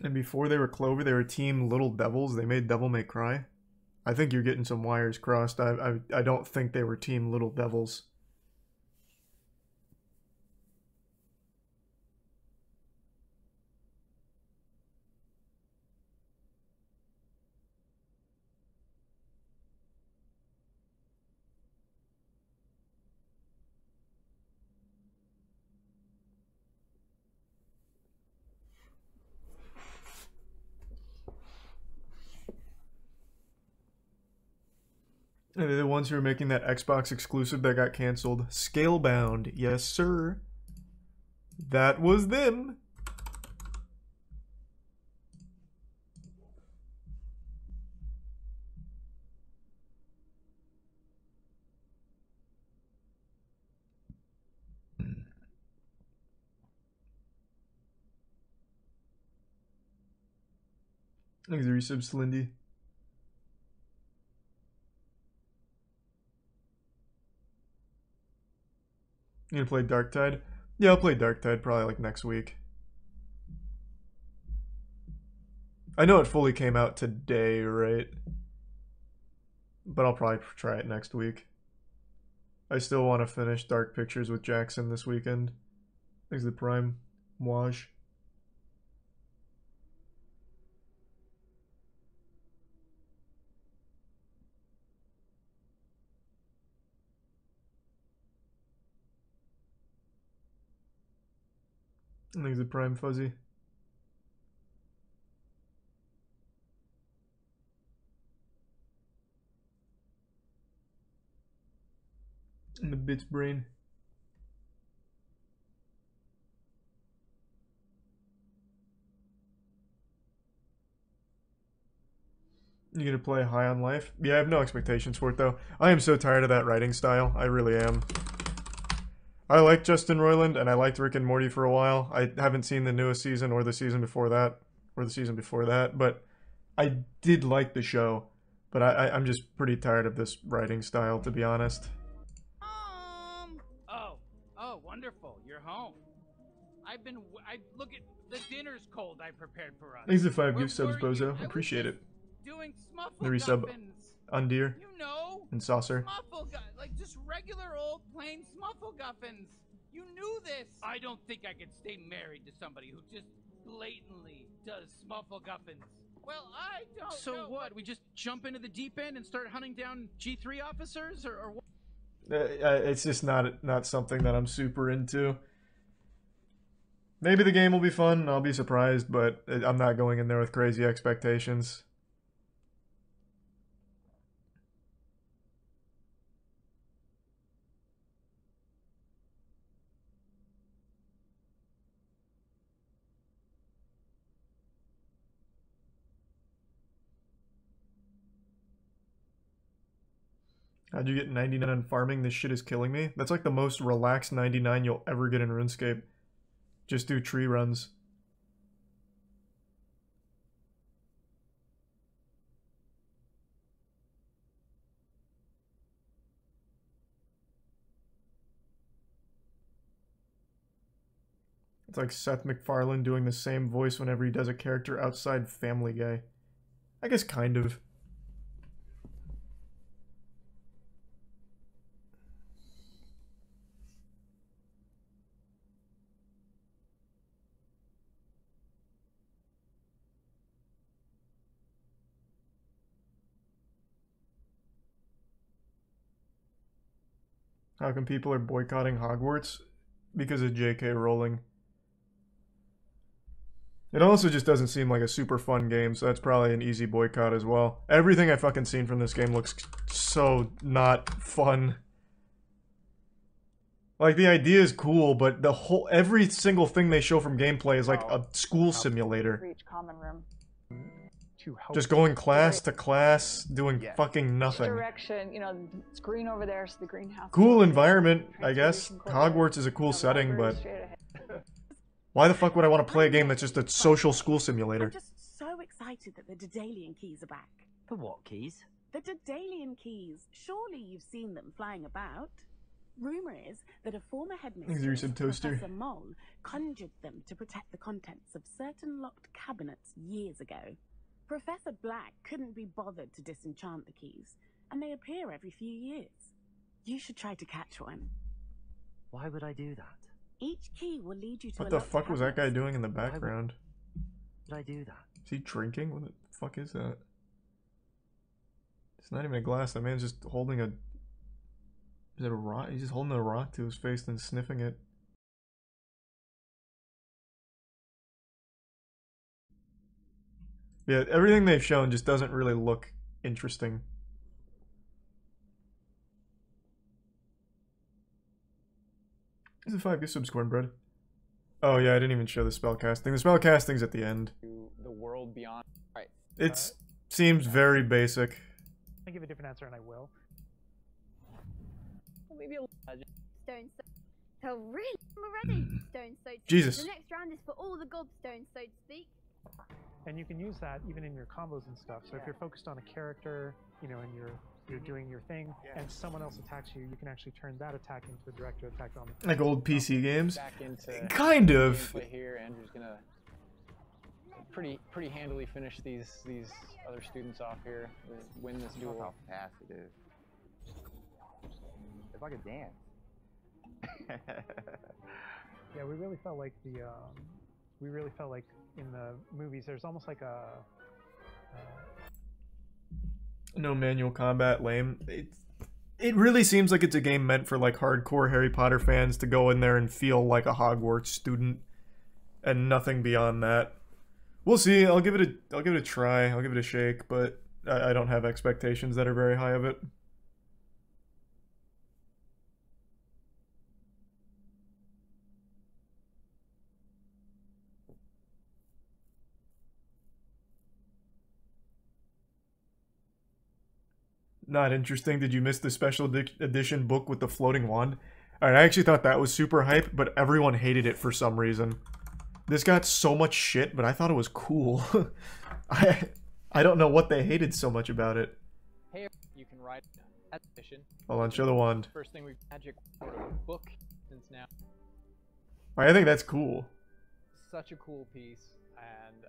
And before they were Clover, they were Team Little Devils. They made Devil May Cry. I think you're getting some wires crossed. I don't think they were Team Little Devils. They're the ones who are making that Xbox exclusive that got canceled. Scalebound. Yes, sir. That was them. Thanks for resubs, Lindy. You gonna play Darktide? Yeah, I'll play Darktide probably like next week. I know it fully came out today, right? But I'll probably try it next week. I still want to finish Dark Pictures with Jackson this weekend. Thanks to the Prime. Wash. I think it's a prime fuzzy. And the bit's brain. You gonna play High on Life? Yeah, I have no expectations for it though. I am so tired of that writing style. I really am. I liked Justin Roiland and I liked Rick and Morty for a while. I haven't seen the newest season or the season before that. But I did like the show. But I'm just pretty tired of this writing style, to be honest. Oh, wonderful. You're home. Look at the dinner's cold I prepared for us. Thanks for 5 gift subs, Bozo. Appreciate it. Doing The resub Undeer and Saucer. Like just regular old plain smuffleguffins. You knew this. I don't think I could stay married to somebody who just blatantly does smuffleguffins. Well, I don't know. So what? We just jump into the deep end and start hunting down G3 officers, or what? It's just not something that I'm super into. Maybe the game will be fun. I'll be surprised, but I'm not going in there with crazy expectations. How'd you get 99 on farming? This shit is killing me. That's like the most relaxed 99 you'll ever get in RuneScape. Just do tree runs. It's like Seth MacFarlane doing the same voice whenever he does a character outside Family Guy. I guess kind of. How come people are boycotting Hogwarts? Because of J.K. Rowling. It also just doesn't seem like a super fun game, so that's probably an easy boycott as well. Everything I've fucking seen from this game looks so not fun. Like, the idea is cool, but every single thing they show from gameplay is like a school simulator. Reach common room. Just going class to class, doing fucking nothing. Direction, you know, it's green over there, so the greenhouse. Cool environment, I guess. Hogwarts is a cool setting, but why the fuck would I want to play a game that's just a social school simulator? I'm just so excited that the Daedalian keys are back. The what keys? The Daedalian keys. Surely you've seen them flying about. Rumor is that a former headmistress, Professor Mole, conjured them to protect the contents of certain locked cabinets years ago. Professor Black couldn't be bothered to disenchant the keys, and they appear every few years. You should try to catch one. Why would I do that? Each key will lead you to What the fuck was that guy doing in the background? Why would I do that? Is he drinking? What the fuck is that? It's not even a glass. That man's just holding a... Is it a rock? He's just holding a rock to his face and sniffing it. Yeah, everything they've shown just doesn't really look interesting. Is it 5 gift subs, Cornbread? Oh yeah, I didn't even show the spell casting. The spell casting's at the end. The world beyond. Right. It seems very basic. I'll give a different answer, and I will. Maybe a stone. So really, I'm ready. Stone. So Jesus. The next round is for all the gobstones, so to speak. And you can use that even in your combos and stuff. So if you're focused on a character, you know, and you're doing your thing, and someone else attacks you, you can actually turn that attack into a direct attack on the like old PC games. Back into kind of. Here, Andrew's gonna pretty handily finish these other students off here, win this duel. How fast it is. If I could dance. Yeah, we really felt like we really felt like in the movies, there's almost like a. No manual combat, lame. It really seems like it's a game meant for like hardcore Harry Potter fans to go in there and feel like a Hogwarts student, and nothing beyond that. We'll see. I'll give it a try. I'll give it a shake, but I don't have expectations that are very high of it. Not interesting. Did you miss the special edition book with the floating wand? Alright, I actually thought that was super hype, but everyone hated it for some reason. This got so much shit, but I thought it was cool. I don't know what they hated so much about it. Hey, you can ride that edition. Hold on, show the wand. First thing we've magic book since now. I think that's cool. Such a cool piece, and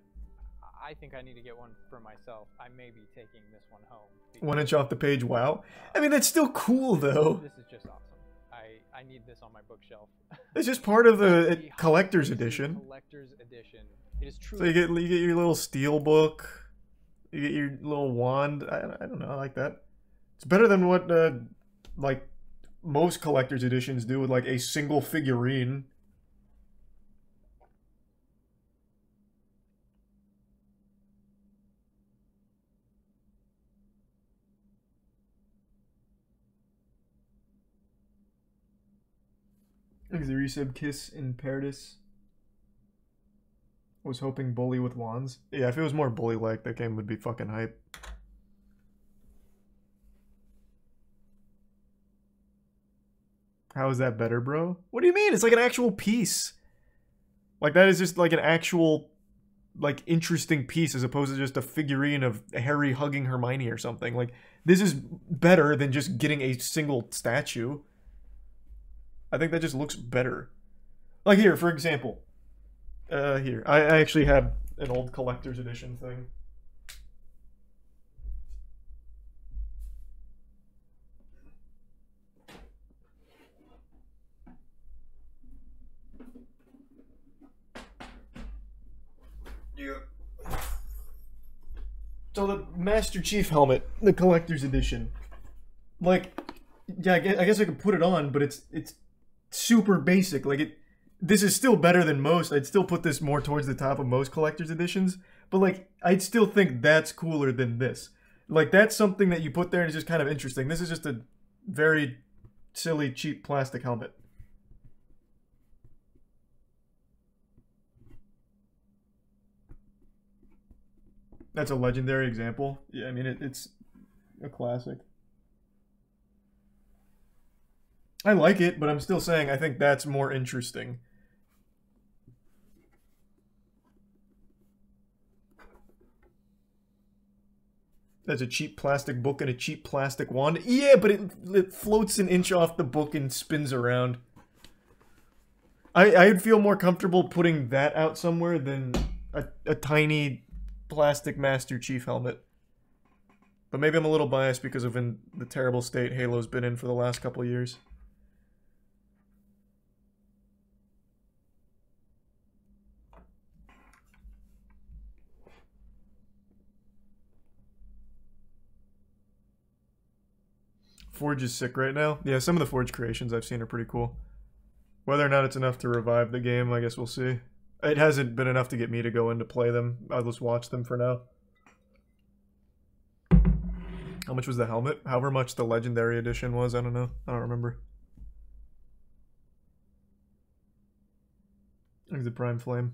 I think I need to get one for myself. I may be taking this one home. 1 inch off the page, wow. I mean, that's still cool, though. This is just awesome. I need this on my bookshelf. It's just part of the collector's edition. Collector's edition. It is true. So you get your little steel book, you get your little wand. I don't know, I like that. It's better than what like most collector's editions do with like a single figurine. The resub kiss in Paradise. Was hoping bully with wands. Yeah, if it was more bully-like, that game would be fucking hype. How is that better, bro? What do you mean? It's like an actual piece. Like, that is just like an actual, like, interesting piece as opposed to just a figurine of Harry hugging Hermione or something. Like, this is better than just getting a single statue. I think that just looks better. Like here, for example. Here. I actually have an old collector's edition thing. Yeah. So the Master Chief helmet, the collector's edition. Like, yeah, I guess I could put it on, but it's super basic. Like, this is still better than most. I'd still put this more towards the top of most collector's editions, but like, I'd still think that's cooler than this. Like, that's something that you put there and it's just kind of interesting. This is just a very silly, cheap plastic helmet. That's a legendary example. Yeah, I mean, it's a classic. I like it, but I'm still saying I think that's more interesting. That's a cheap plastic book and a cheap plastic wand. Yeah, but it floats an inch off the book and spins around. I'd feel more comfortable putting that out somewhere than a tiny plastic Master Chief helmet. But maybe I'm a little biased because of the terrible state Halo's been in for the last couple of years. Forge is sick right now. Yeah, some of the Forge creations I've seen are pretty cool. Whether or not it's enough to revive the game, I guess we'll see. It hasn't been enough to get me to go in to play them. I'll just watch them for now. How much was the helmet? However much the Legendary Edition was, I don't know. I don't remember. I think the Prime Flame.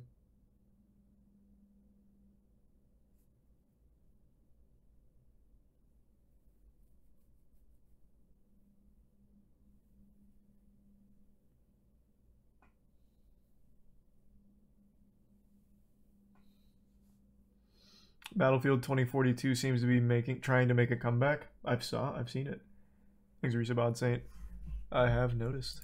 Battlefield 2042 seems to be trying to make a comeback. I've seen it. Thanks, Resabod Saint. I have noticed.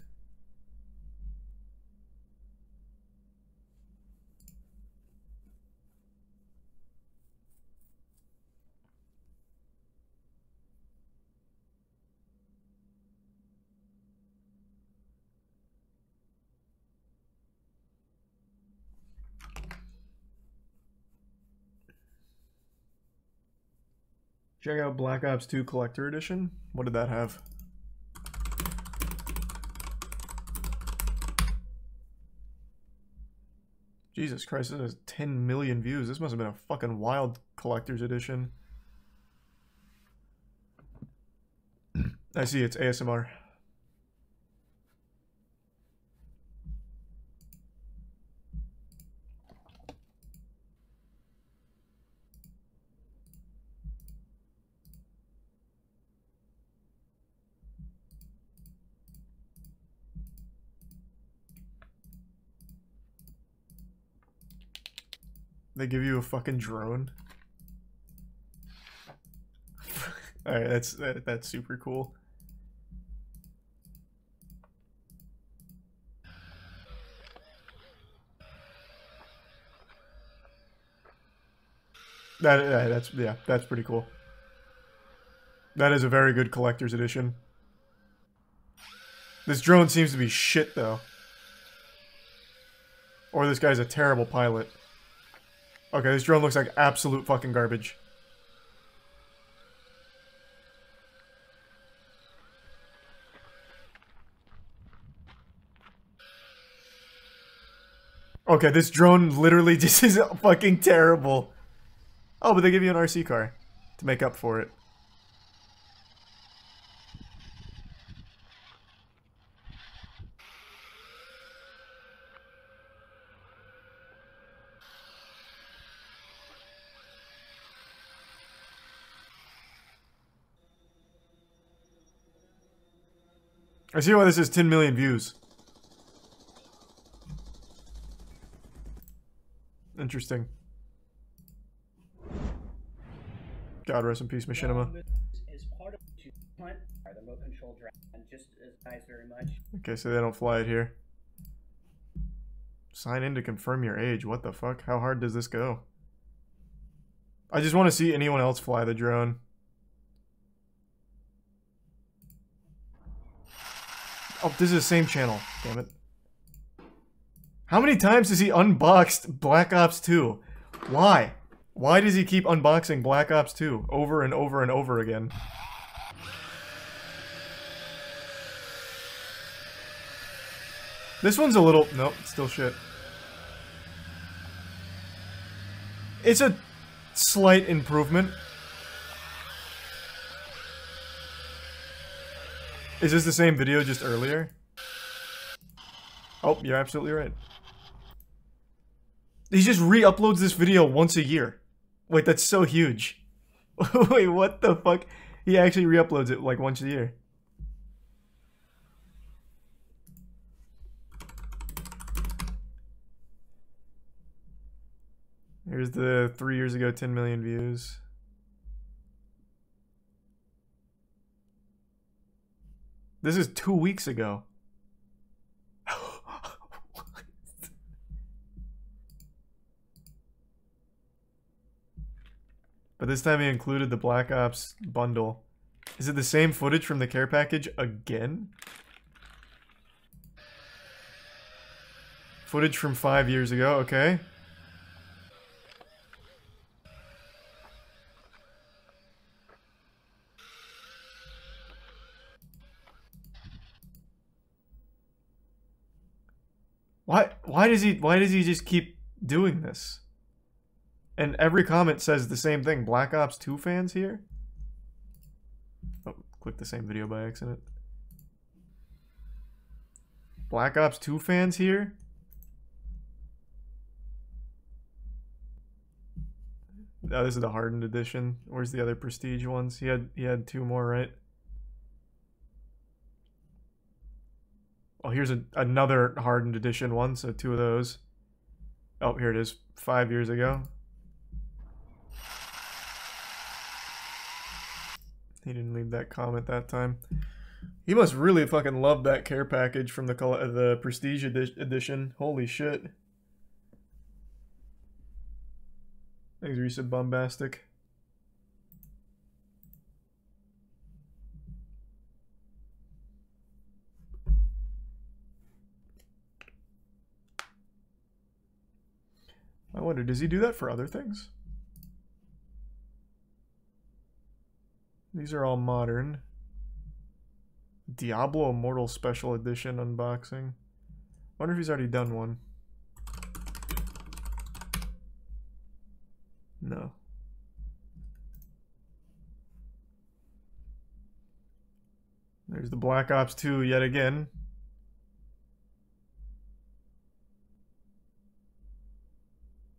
Check out Black Ops 2 Collector Edition. What did that have? Jesus Christ, this has 10 million views. This must have been a fucking wild collector's edition. I see, it's ASMR. They give you a fucking drone. Alright, that's super cool. That's pretty cool. That is a very good collector's edition. This drone seems to be shit though. Or this guy's a terrible pilot. Okay, this drone looks like absolute fucking garbage. Okay, this drone literally just is fucking terrible. Oh, but they give you an RC car to make up for it. I see why this is 10 million views. Interesting. God rest in peace, Machinima. Is part of the remote control dragon just as nice very much. Okay, so they don't fly it here. Sign in to confirm your age. What the fuck? How hard does this go? I just want to see anyone else fly the drone. Oh, this is the same channel. Damn it. How many times has he unboxed Black Ops 2? Why? Why does he keep unboxing Black Ops 2 over and over and over again? This one's a little... Nope, still shit. It's a slight improvement. Is this the same video just earlier? Oh, you're absolutely right. He just re-uploads this video once a year. Wait, that's so huge. Wait, what the fuck? He actually re-uploads it like once a year. Here's the 3 years ago 10 million views. This is 2 weeks ago. But this time he included the Black Ops bundle. Is it the same footage from the care package again? Footage from 5 years ago, okay. Why does he just keep doing this? And every comment says the same thing. Black Ops 2 fans here? Oh, click the same video by accident. Black Ops 2 fans here? Oh, this is the hardened edition. Where's the other prestige ones? He had 2 more, right? Oh, here's another hardened edition one, so 2 of those. Oh, here it is. 5 years ago. He didn't leave that comment that time. He must really fucking love that care package from the Prestige edition. Holy shit. Thanks, Risa Bombastic. I wonder, does he do that for other things? These are all modern. Diablo Immortal Special Edition unboxing. Wonder if he's already done one. No. There's the Black Ops 2 yet again.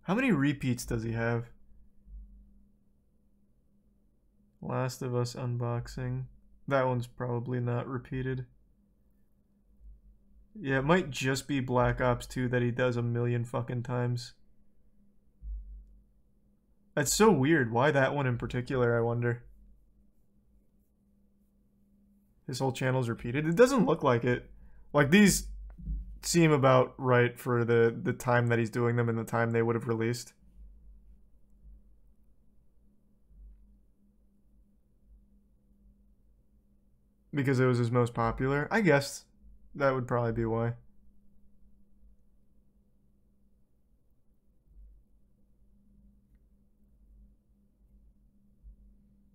How many repeats does he have? Last of Us unboxing. That one's probably not repeated. Yeah, it might just be Black Ops 2 that he does a million fucking times. That's so weird. Why that one in particular, I wonder? His whole channel's repeated? It doesn't look like it. Like, these seem about right for the time that he's doing them and the time they would have released. Because it was his most popular? I guess that would probably be why.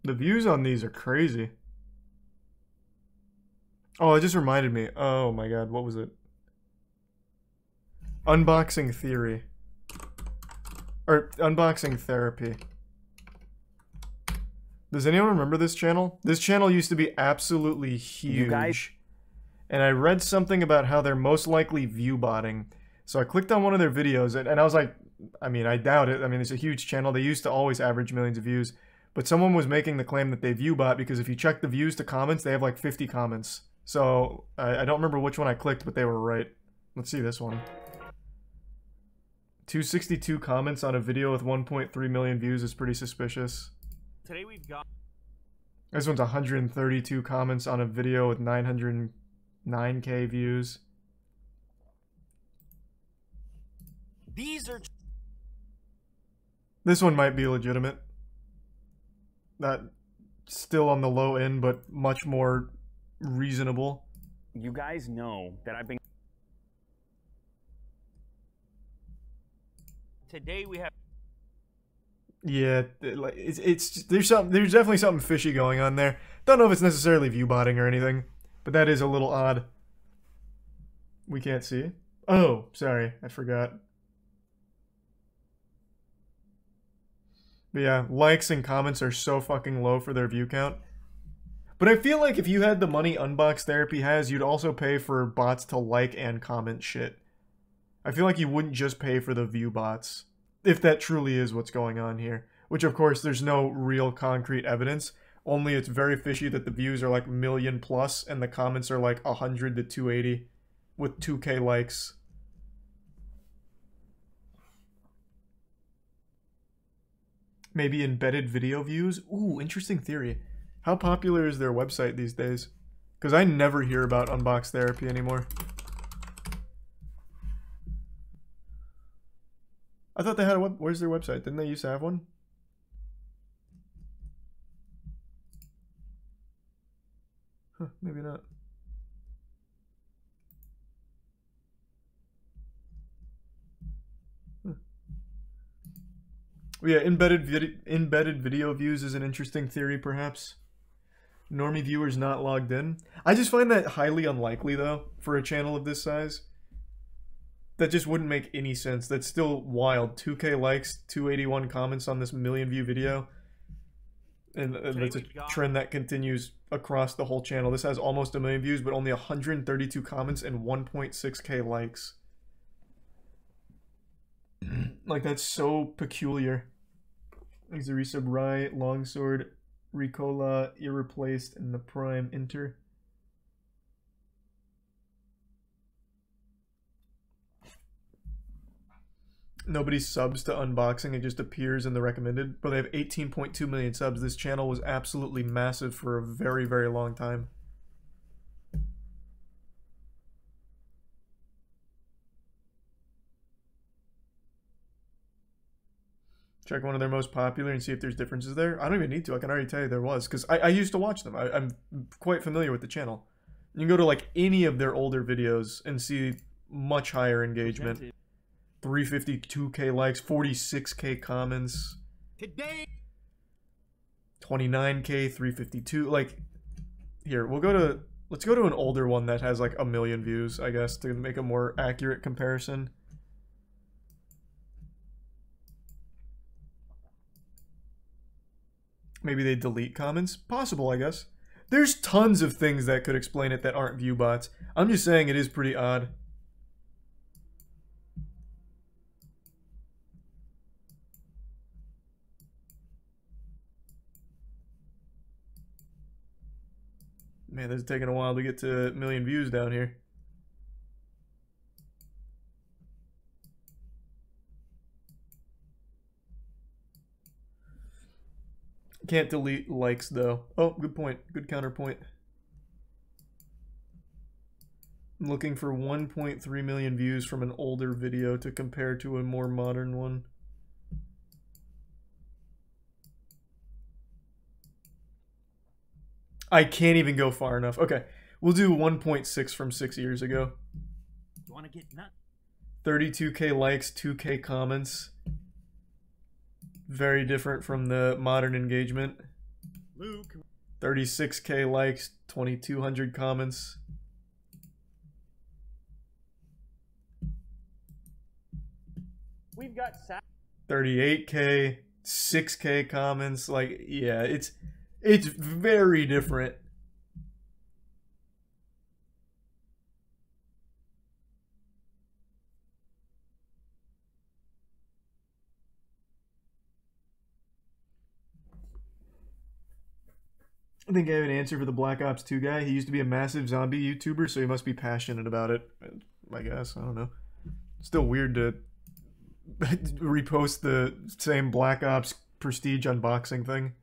The views on these are crazy. Oh, it just reminded me. Oh my god, what was it? Unboxing Theory. Or Unboxing Therapy. Does anyone remember this channel? This channel used to be absolutely huge. And I read something about how they're most likely view botting. So I clicked on one of their videos and I was like, I mean, I doubt it. I mean, it's a huge channel. They used to always average millions of views. But someone was making the claim that they view bot because if you check the views to comments, they have like 50 comments. So I don't remember which one I clicked, but they were right. Let's see this one. 262 comments on a video with 1.3 million views is pretty suspicious. Today we've got... This one's 132 comments on a video with 909k views. These are... This one might be legitimate. That still on the low end, but much more reasonable. You guys know that I've been... Today we have... Yeah, it's there's definitely something fishy going on there. Don't know if it's necessarily view botting or anything, but that is a little odd. We can't see. Oh, sorry, I forgot. But yeah, likes and comments are so fucking low for their view count. But I feel like if you had the money Unbox Therapy has, you'd also pay for bots to like and comment shit. I feel like you wouldn't just pay for the view bots. If that truly is what's going on here. Which, of course, there's no real concrete evidence. Only it's very fishy that the views are like million plus and the comments are like 100 to 280 with 2k likes. Maybe embedded video views? Ooh, interesting theory. How popular is their website these days? Because I never hear about Unbox Therapy anymore. I thought they had a web... Where's their website? Didn't they used to have one? Huh, maybe not. Huh. Well, yeah, embedded video views is an interesting theory, perhaps. Normie viewers not logged in. I just find that highly unlikely, though, for a channel of this size. That just wouldn't make any sense. That's still wild. 2k likes, 281 comments on this million view video. And that's a trend that continues across the whole channel. This has almost 1 million views, but only 132 comments and 1.6k likes. Like, that's so peculiar. There's a resub Rai, Longsword, Ricola, Irreplaced, and the Prime Enter. Nobody subs to unboxing, it just appears in the recommended. But they have 18.2 million subs. This channel was absolutely massive for a very, very long time. Check one of their most popular and see if there's differences there. I don't even need to. I can already tell you there was. Because I used to watch them. I'm quite familiar with the channel. You can go to like any of their older videos and see much higher engagement. 352k likes, 46k comments. Today. 29K, 352. Like, here, let's go to an older one that has like 1 million views, I guess, to make a more accurate comparison. Maybe they delete comments? Possible, I guess. There's tons of things that could explain it that aren't view bots. I'm just saying it is pretty odd. Man, this is taking a while to get to 1 million views down here. Can't delete likes, though. Oh, good point. Good counterpoint. I'm looking for 1.3 million views from an older video to compare to a more modern one. I can't even go far enough. Okay, we'll do 1.6 from 6 years ago. You want to get nuts? 32K likes, 2K comments. Very different from the modern engagement. Luke. 36K likes, 2,200 comments. We've got 38K, 6K comments. Like, yeah, it's very different. I think I have an answer for the Black Ops 2 guy. He used to be a massive zombie YouTuber, so he must be passionate about it. I guess. I don't know. Still weird to repost the same Black Ops Prestige unboxing thing.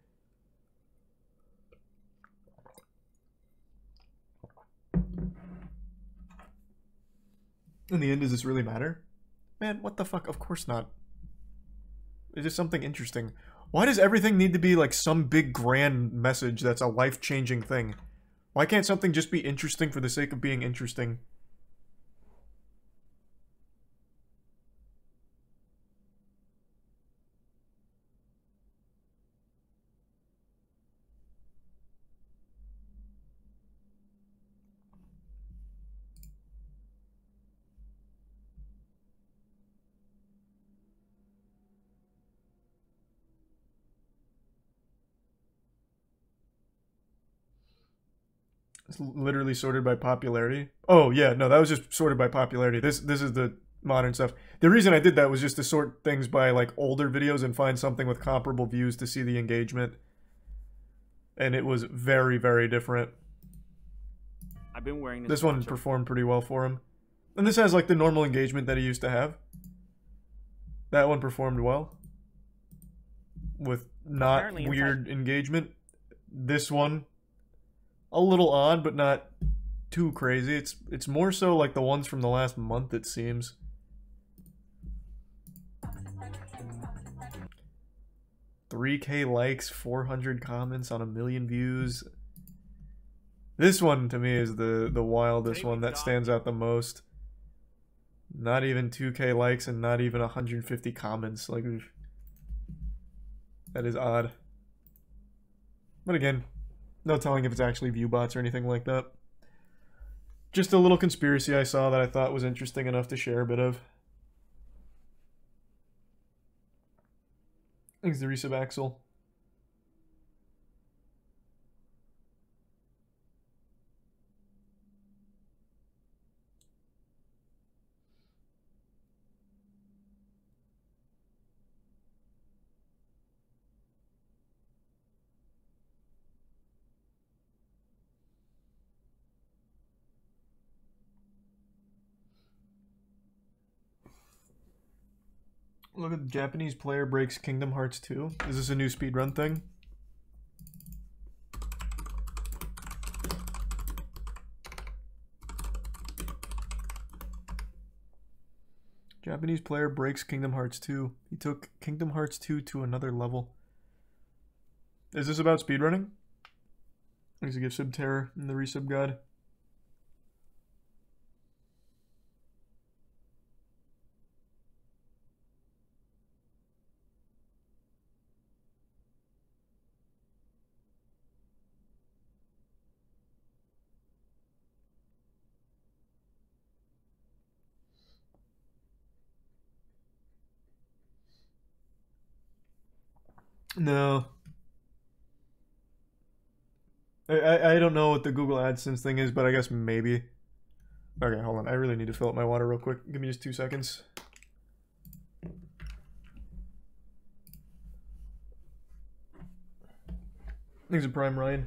In the end, does this really matter? Man, what the fuck? Of course not. It's just something interesting. Why does everything need to be like some big grand message that's a life-changing thing? Why can't something just be interesting for the sake of being interesting? It's literally sorted by popularity. Oh yeah, no, that was just sorted by popularity. This is the modern stuff. The reason I did that was just to sort things by like older videos and find something with comparable views to see the engagement. And it was very, very different. I've been wearing this one performed pretty well for him. And this has like the normal engagement that he used to have. That one performed well. With not Apparently weird engagement. This one, a little odd, but not too crazy. It's more so like the ones from the last month, it seems. $3K likes, 400 comments on 1 million views. This one to me is the wildest one that stands out the most. Not even 2K likes and not even 150 comments. Like, that is odd. But again, no telling if it's actually view bots or anything like that. Just a little conspiracy I saw that I thought was interesting enough to share a bit of. Thanks to Resub Axel. Look at the Japanese player breaks Kingdom Hearts 2. Is this a new speedrun thing? Japanese player breaks Kingdom Hearts 2. He took Kingdom Hearts 2 to another level. Is this about speedrunning? Thanks to give sub terror in the resub god. No. I don't know what the Google AdSense thing is, but I guess maybe. Okay, hold on. I really need to fill up my water real quick. Give me just 2 seconds. Thanks a Prime, Ryan.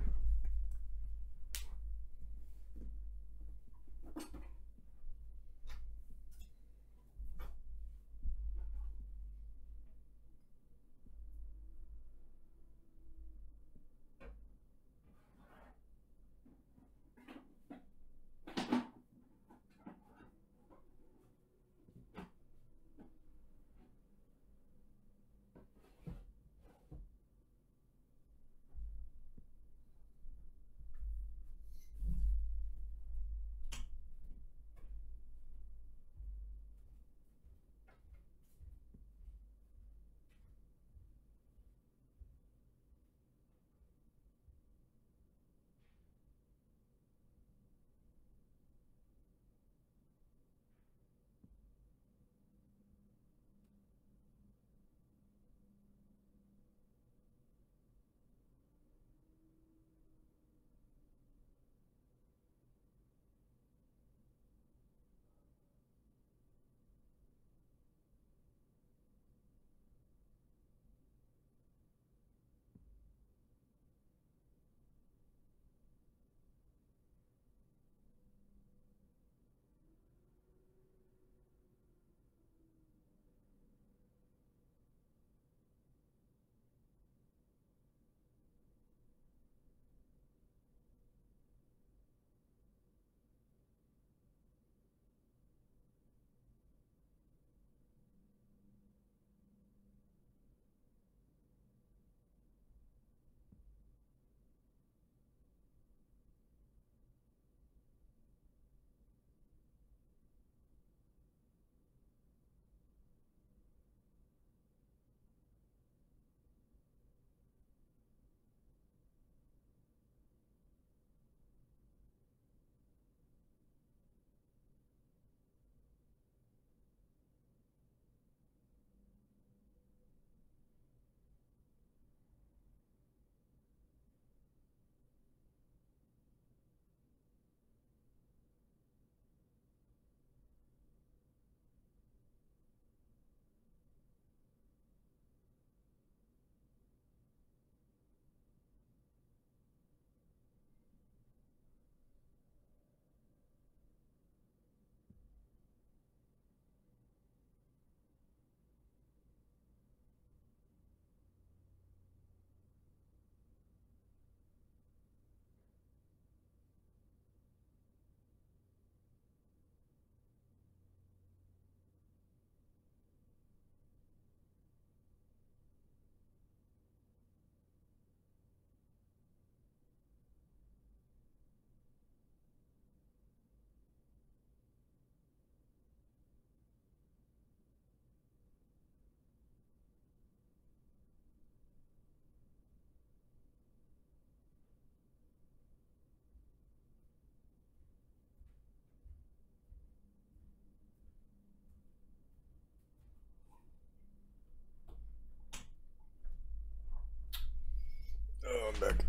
Oh, I'm back.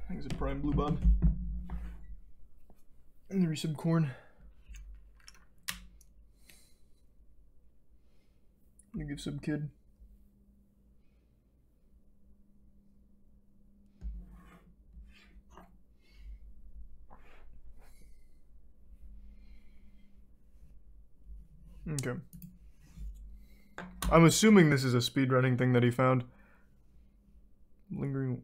Thanks a Prime, Blue Bob. And there's some corn. I'm gonna give some kid. Okay. I'm assuming this is a speedrunning thing that he found. Lingering.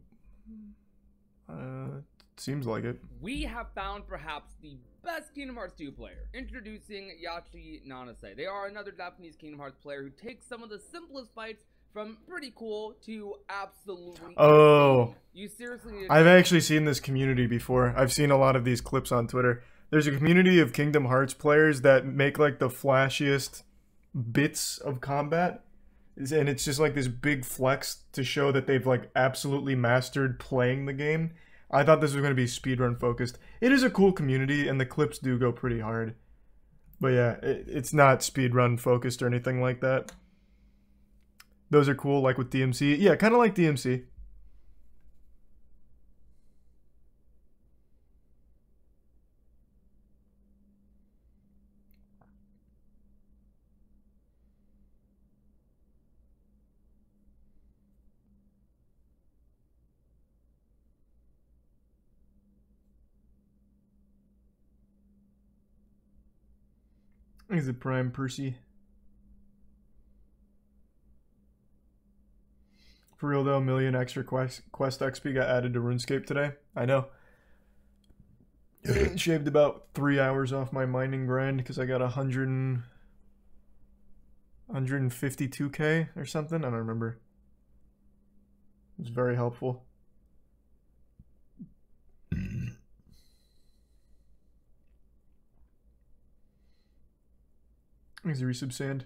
Seems like it. We have found perhaps the best Kingdom Hearts 2 player. Introducing Yachi Nanase. They are another Japanese Kingdom Hearts player who takes some of the simplest fights from pretty cool to absolutely insane. You seriously I've actually seen this community before. I've seen a lot of these clips on Twitter. There's a community of Kingdom Hearts players that make like the flashiest bits of combat. And it's just like this big flex to show that they've like absolutely mastered playing the game. I thought this was going to be speedrun focused. It is a cool community and the clips do go pretty hard. But yeah, it's not speedrun focused or anything like that. Those are cool, like with DMC. Yeah, kind of like DMC. Is it Prime Percy? For real though, million extra quest XP got added to RuneScape today. I know. Shaved about 3 hours off my mining grind because I got 152k or something. I don't remember. It was very helpful. Is there resub sand?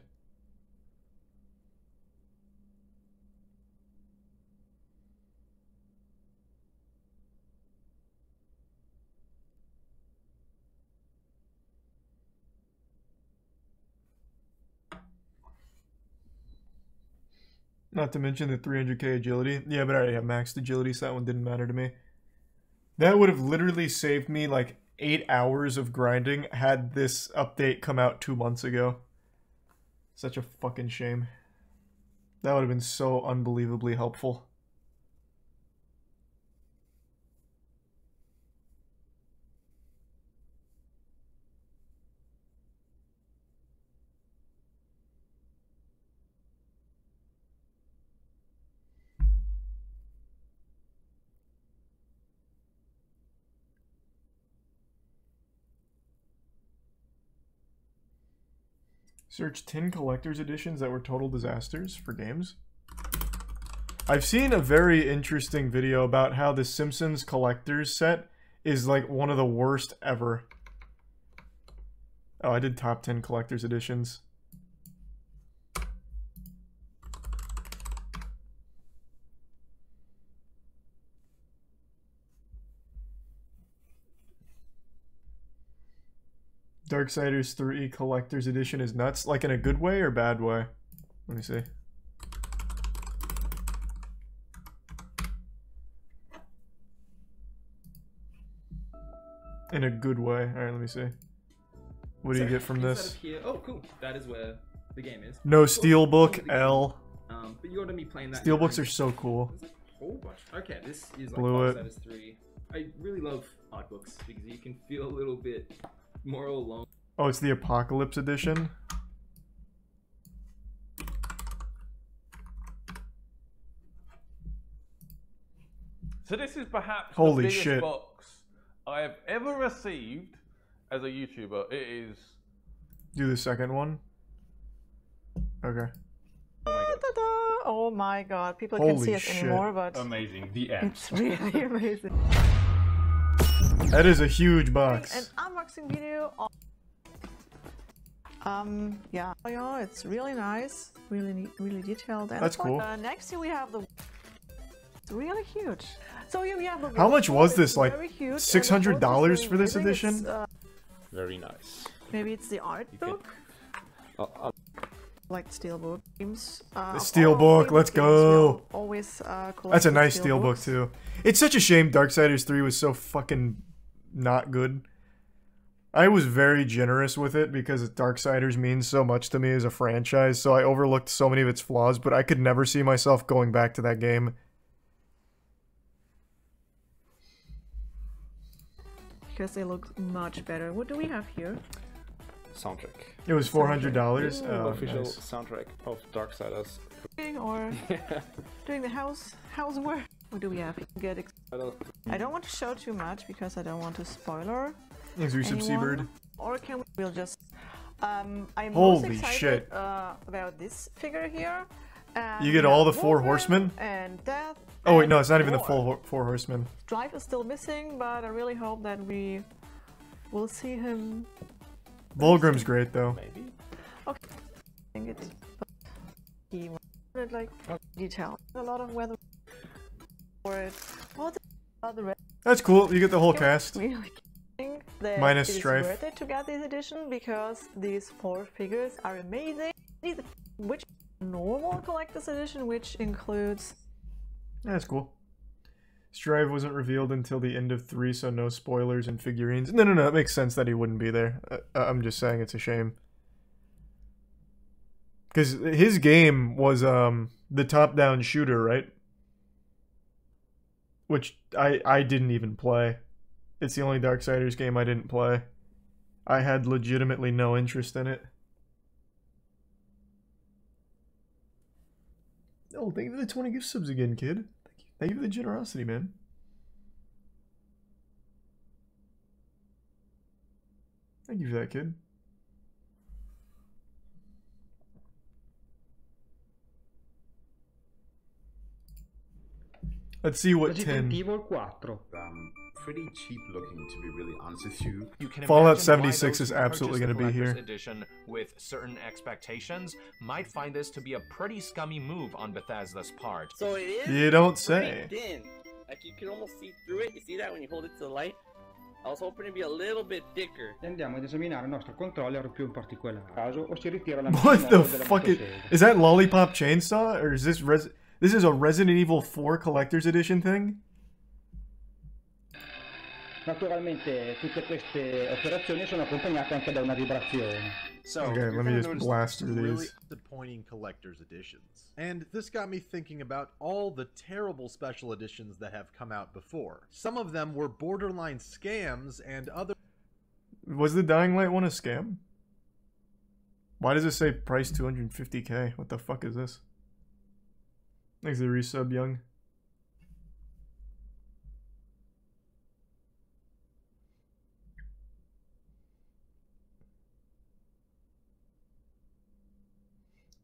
Not to mention the 300k agility. Yeah, but I already have maxed agility, so that one didn't matter to me. That would have literally saved me like 8 hours of grinding had this update come out 2 months ago. Such a fucking shame. That would have been so unbelievably helpful. Search 10 collector's editions that were total disasters for games. I've seen a very interesting video about how the Simpsons collector's set is like one of the worst ever. Oh, I did top 10 collector's editions. Darksiders 3 Collector's Edition is nuts. Like in a good way or bad way? Let me see. In a good way. Alright, let me see. What do you get from this? Here, oh, cool. That is where the game is. No Steelbook, L. But you gotta be playing that. Steelbooks are so cool. There's a whole bunch. Okay, this is like Blew it. Darksiders 3. I really love art books because you can feel a little bit more alone. Oh, it's the Apocalypse Edition? So this is perhaps Holy the biggest shit. box I have ever received as a YouTuber. It is... Do the second one? Okay. Oh my god, people Holy can see us shit. anymore, but amazing. The end. it's really amazing. That is a huge box. An unboxing video. Yeah, it's really nice, really neat, really detailed. And That's cool. Next here we have the. It's really huge. So here we have the. How much was this? Like very huge, and the $600 box is for this amazing. edition? It's, Very nice. maybe it's the art book. Like steelbook games. Steelbook, let's go. Always That's a nice steelbook too. It's such a shame Darksiders 3 was so fucking not good. I was very generous with it because Darksiders means so much to me as a franchise, so I overlooked so many of its flaws, but I could never see myself going back to that game. Because they look much better. What do we have here? Soundtrack. It was $400. Oh, official nice. soundtrack of Darksiders. Or doing the housework. What do we have? I don't want to show too much because I don't want to spoiler. Is there some anyone. Seabird? Or can we'll just I'm most Holy excited shit. About this figure here. You get all the 4 horsemen? And death. Oh wait, no, it's not even the more. full 4 horsemen. Drive is still missing, but I really hope that we will see him. Volgrim's great though. Maybe. Okay. I think it's he wanted like detail. A lot of weather for it. What the red? That's cool. You get the whole cast. Really think that Minus it is Strife. worth it to get this edition because these 4 figures are amazing. Which normal collector's edition, which includes... That's cool. Strive wasn't revealed until the end of 3, so no spoilers and figurines. No, it makes sense that he wouldn't be there. I'm just saying it's a shame. Because his game was the top-down shooter, right? Which I didn't even play. It's the only Darksiders game I didn't play. I had legitimately no interest in it. Oh, thank you for the 20 gift subs again, kid. Thank you for the generosity, man. Thank you for that, kid. Let's see what 10. Pretty cheap looking, to be really honest with you. Fallout 76 is absolutely going to be here. Edition with certain expectations might find this to be a pretty scummy move on Bethesda's part. So it is. You don't say. Thin. Like you can almost see through it. You see that when you hold it to the light? I was hoping to be a little bit thicker. Andiamo ad esaminare il nostro controller più in particolare. Caso o si ritira la What the fuck is that? Lollipop Chainsaw, or is this this is a Resident Evil 4 Collector's Edition thing? Naturalmente tutte queste operazioni sono accompagnate anche da una vibrazione. So, okay, let me just blast through these. Really disappointing collector's editions. And this got me thinking about all the terrible special editions that have come out before. Some of them were borderline scams, and other... Was the Dying Light one a scam? Why does it say price 250k? What the fuck is this? Thanks for the resub, Young.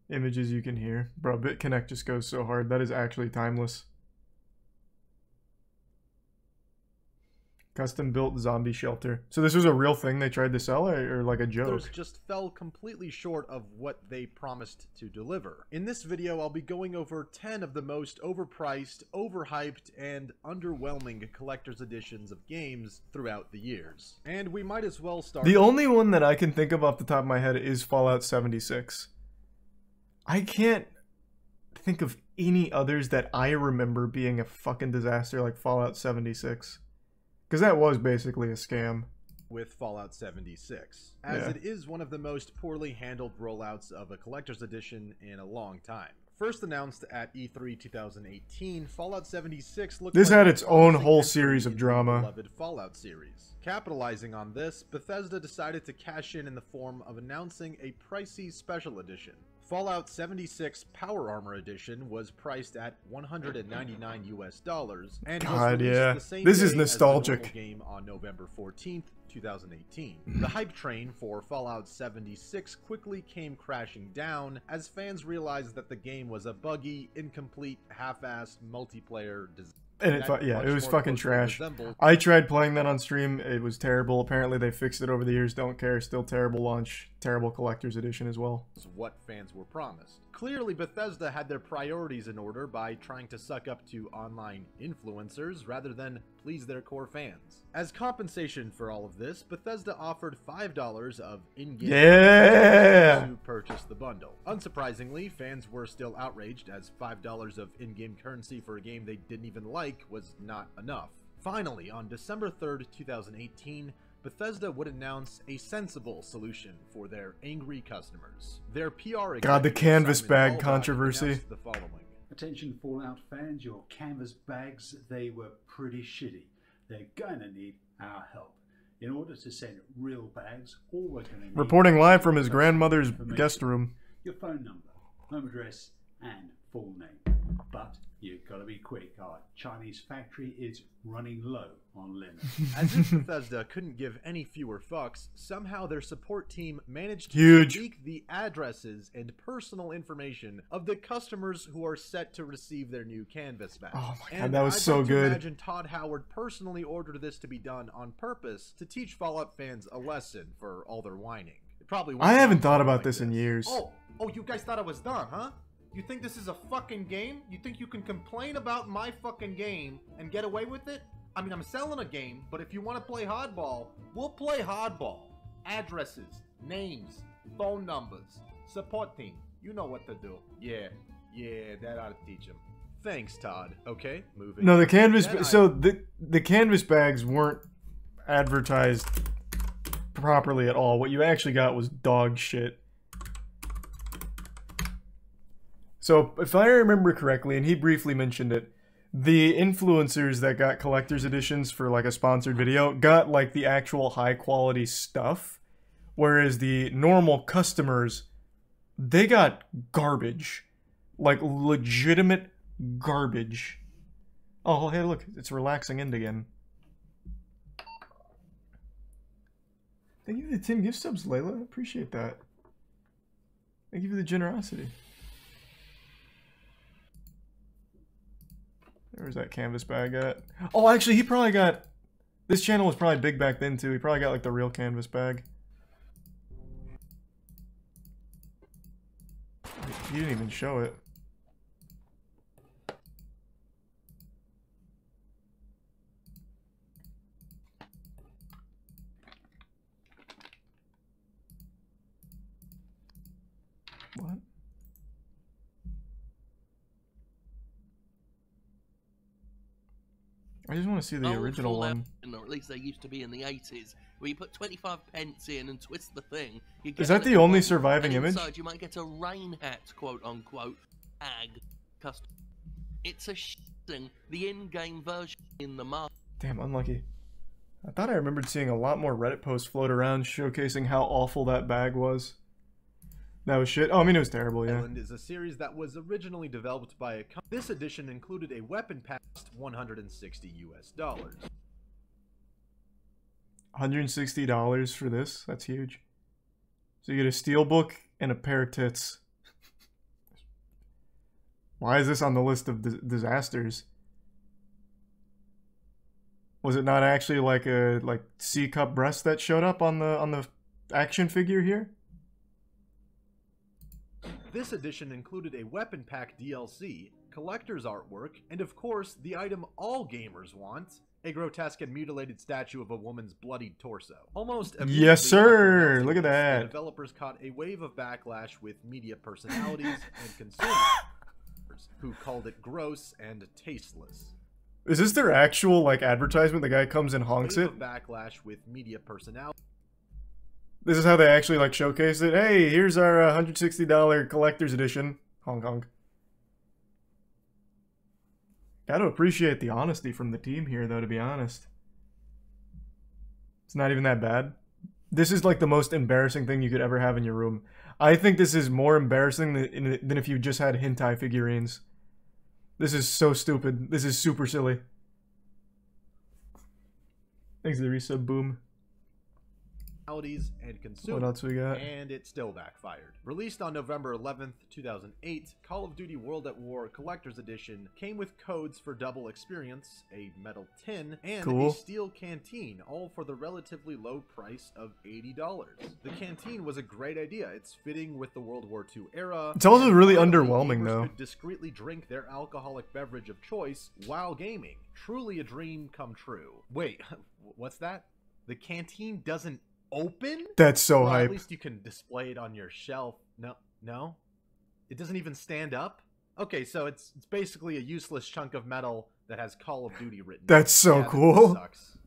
Images you can hear. Bro, BitConnect just goes so hard. That is actually timeless. Custom built zombie shelter. So this was a real thing they tried to sell, or like a joke? Others just fell completely short of what they promised to deliver. In this video, I'll be going over 10 of the most overpriced, overhyped, and underwhelming collector's editions of games throughout the years. And we might as well start... The only one that I can think of off the top of my head is Fallout 76. I can't think of any others that I remember being a fucking disaster like Fallout 76. Because that was basically a scam. With Fallout 76, as it is one of the most poorly handled rollouts of a collector's edition in a long time. First announced at E3 2018, Fallout 76 looked this like had its own whole series of drama. Beloved Fallout series. Capitalizing on this, Bethesda decided to cash in the form of announcing a pricey special edition. Fallout 76 Power Armor Edition was priced at $199 US and was released the same this day is nostalgic. As the game on November 14th, 2018. The hype train for Fallout 76 quickly came crashing down as fans realized that the game was a buggy, incomplete, half-assed multiplayer design. And it was fucking trash. I tried playing that on stream. It was terrible. Apparently they fixed it over the years. Don't care. Still terrible launch. Terrible collector's edition as well. What fans were promised. Clearly Bethesda had their priorities in order by trying to suck up to online influencers rather than please their core fans. As compensation for all of this, Bethesda offered $5 of in-game to purchase the bundle. Unsurprisingly, fans were still outraged as $5 of in-game currency for a game they didn't even like was not enough. Finally, on December 3rd, 2018, Bethesda would announce a sensible solution for their angry customers. Their PR God, the canvas bag controversy. The following. Attention Fallout fans, your canvas bags, they were pretty shitty. They're gonna need our help. In order to send real bags, all we're gonna need... Reporting live from his grandmother's guest room. Your phone number, home address, and full name. But you've got to be quick. Our Chinese factory is running low on linen. As if Bethesda couldn't give any fewer fucks, somehow their support team managed to leak the addresses and personal information of the customers who are set to receive their new canvas bags. Oh my god, that was so good. Imagine Todd Howard personally ordered this to be done on purpose to teach Fallout fans a lesson for all their whining. It probably I haven't thought about this in years. Oh, you guys thought I was done, huh? You think this is a fucking game? You think you can complain about my fucking game and get away with it? I mean, I'm selling a game, but if you want to play hardball, we'll play hardball. Addresses, names, phone numbers, support team. You know what to do. Yeah, that ought to teach him. Thanks, Todd. Okay, moving. No, the canvas. Then So the canvas bags weren't advertised properly at all. What you actually got was dog shit. So if I remember correctly, and he briefly mentioned it, the influencers that got collector's editions for like a sponsored video got like the actual high quality stuff, whereas the normal customers, they got garbage, like legitimate garbage. Oh, hey, look, it's relaxing end again. Thank you for the 10 gift subs, Layla. I appreciate that. Thank you for the generosity. Where's that canvas bag at? Oh, actually, he probably got... This channel was probably big back then, too. He probably got, like, the real canvas bag. He didn't even show it. What? I just want to see the original one. Or at least they used to be in the 80s, where you put 25 pence in and twist the thing. Is that the only surviving image? Inside you might get a rain hat, quote unquote, tag custom. It's a thing, the in-game version in the market. Damn, unlucky. I thought I remembered seeing a lot more Reddit posts float around showcasing how awful that bag was. That was shit. Oh, I mean, it was terrible, yeah. Island is a series that was originally developed by a company. This edition included a weapon pack $160 US. $160 for this? That's huge. So you get a steelbook and a pair of tits. Why is this on the list of disasters? Was it not actually like a C-cup breast that showed up on the action figure here? This edition included a weapon pack DLC, collector's artwork, and of course, the item all gamers want, a grotesque and mutilated statue of a woman's bloodied torso. Almost immediately yes, sir! after Look at this, that. The developers caught a wave of backlash with media personalities and consumers who called it gross and tasteless. Is this their actual, like, advertisement? The guy comes and honks it? Backlash with media personalities. This is how they actually, like, showcase it. Hey, here's our $160 collector's edition. Honk honk. Gotta appreciate the honesty from the team here, though, to be honest. It's not even that bad. This is, like, the most embarrassing thing you could ever have in your room. I think this is more embarrassing than if you just had hentai figurines. This is so stupid. This is super silly. Thanks, the resub boom. And consumed, what else we got? And it still backfired. Released on November 11th, 2008, Call of Duty World at War Collector's Edition came with codes for double experience, a metal tin, and a steel canteen, all for the relatively low price of $80. The canteen was a great idea. It's fitting with the World War II era. It's also really underwhelming, though. Could discreetly drink their alcoholic beverage of choice while gaming. Truly a dream come true. Wait, what's that? The canteen doesn't open? That's so well, hype. At least you can display it on your shelf. No? It doesn't even stand up? Okay, so it's basically a useless chunk of metal that has Call of Duty written. That's so cool. That sucks.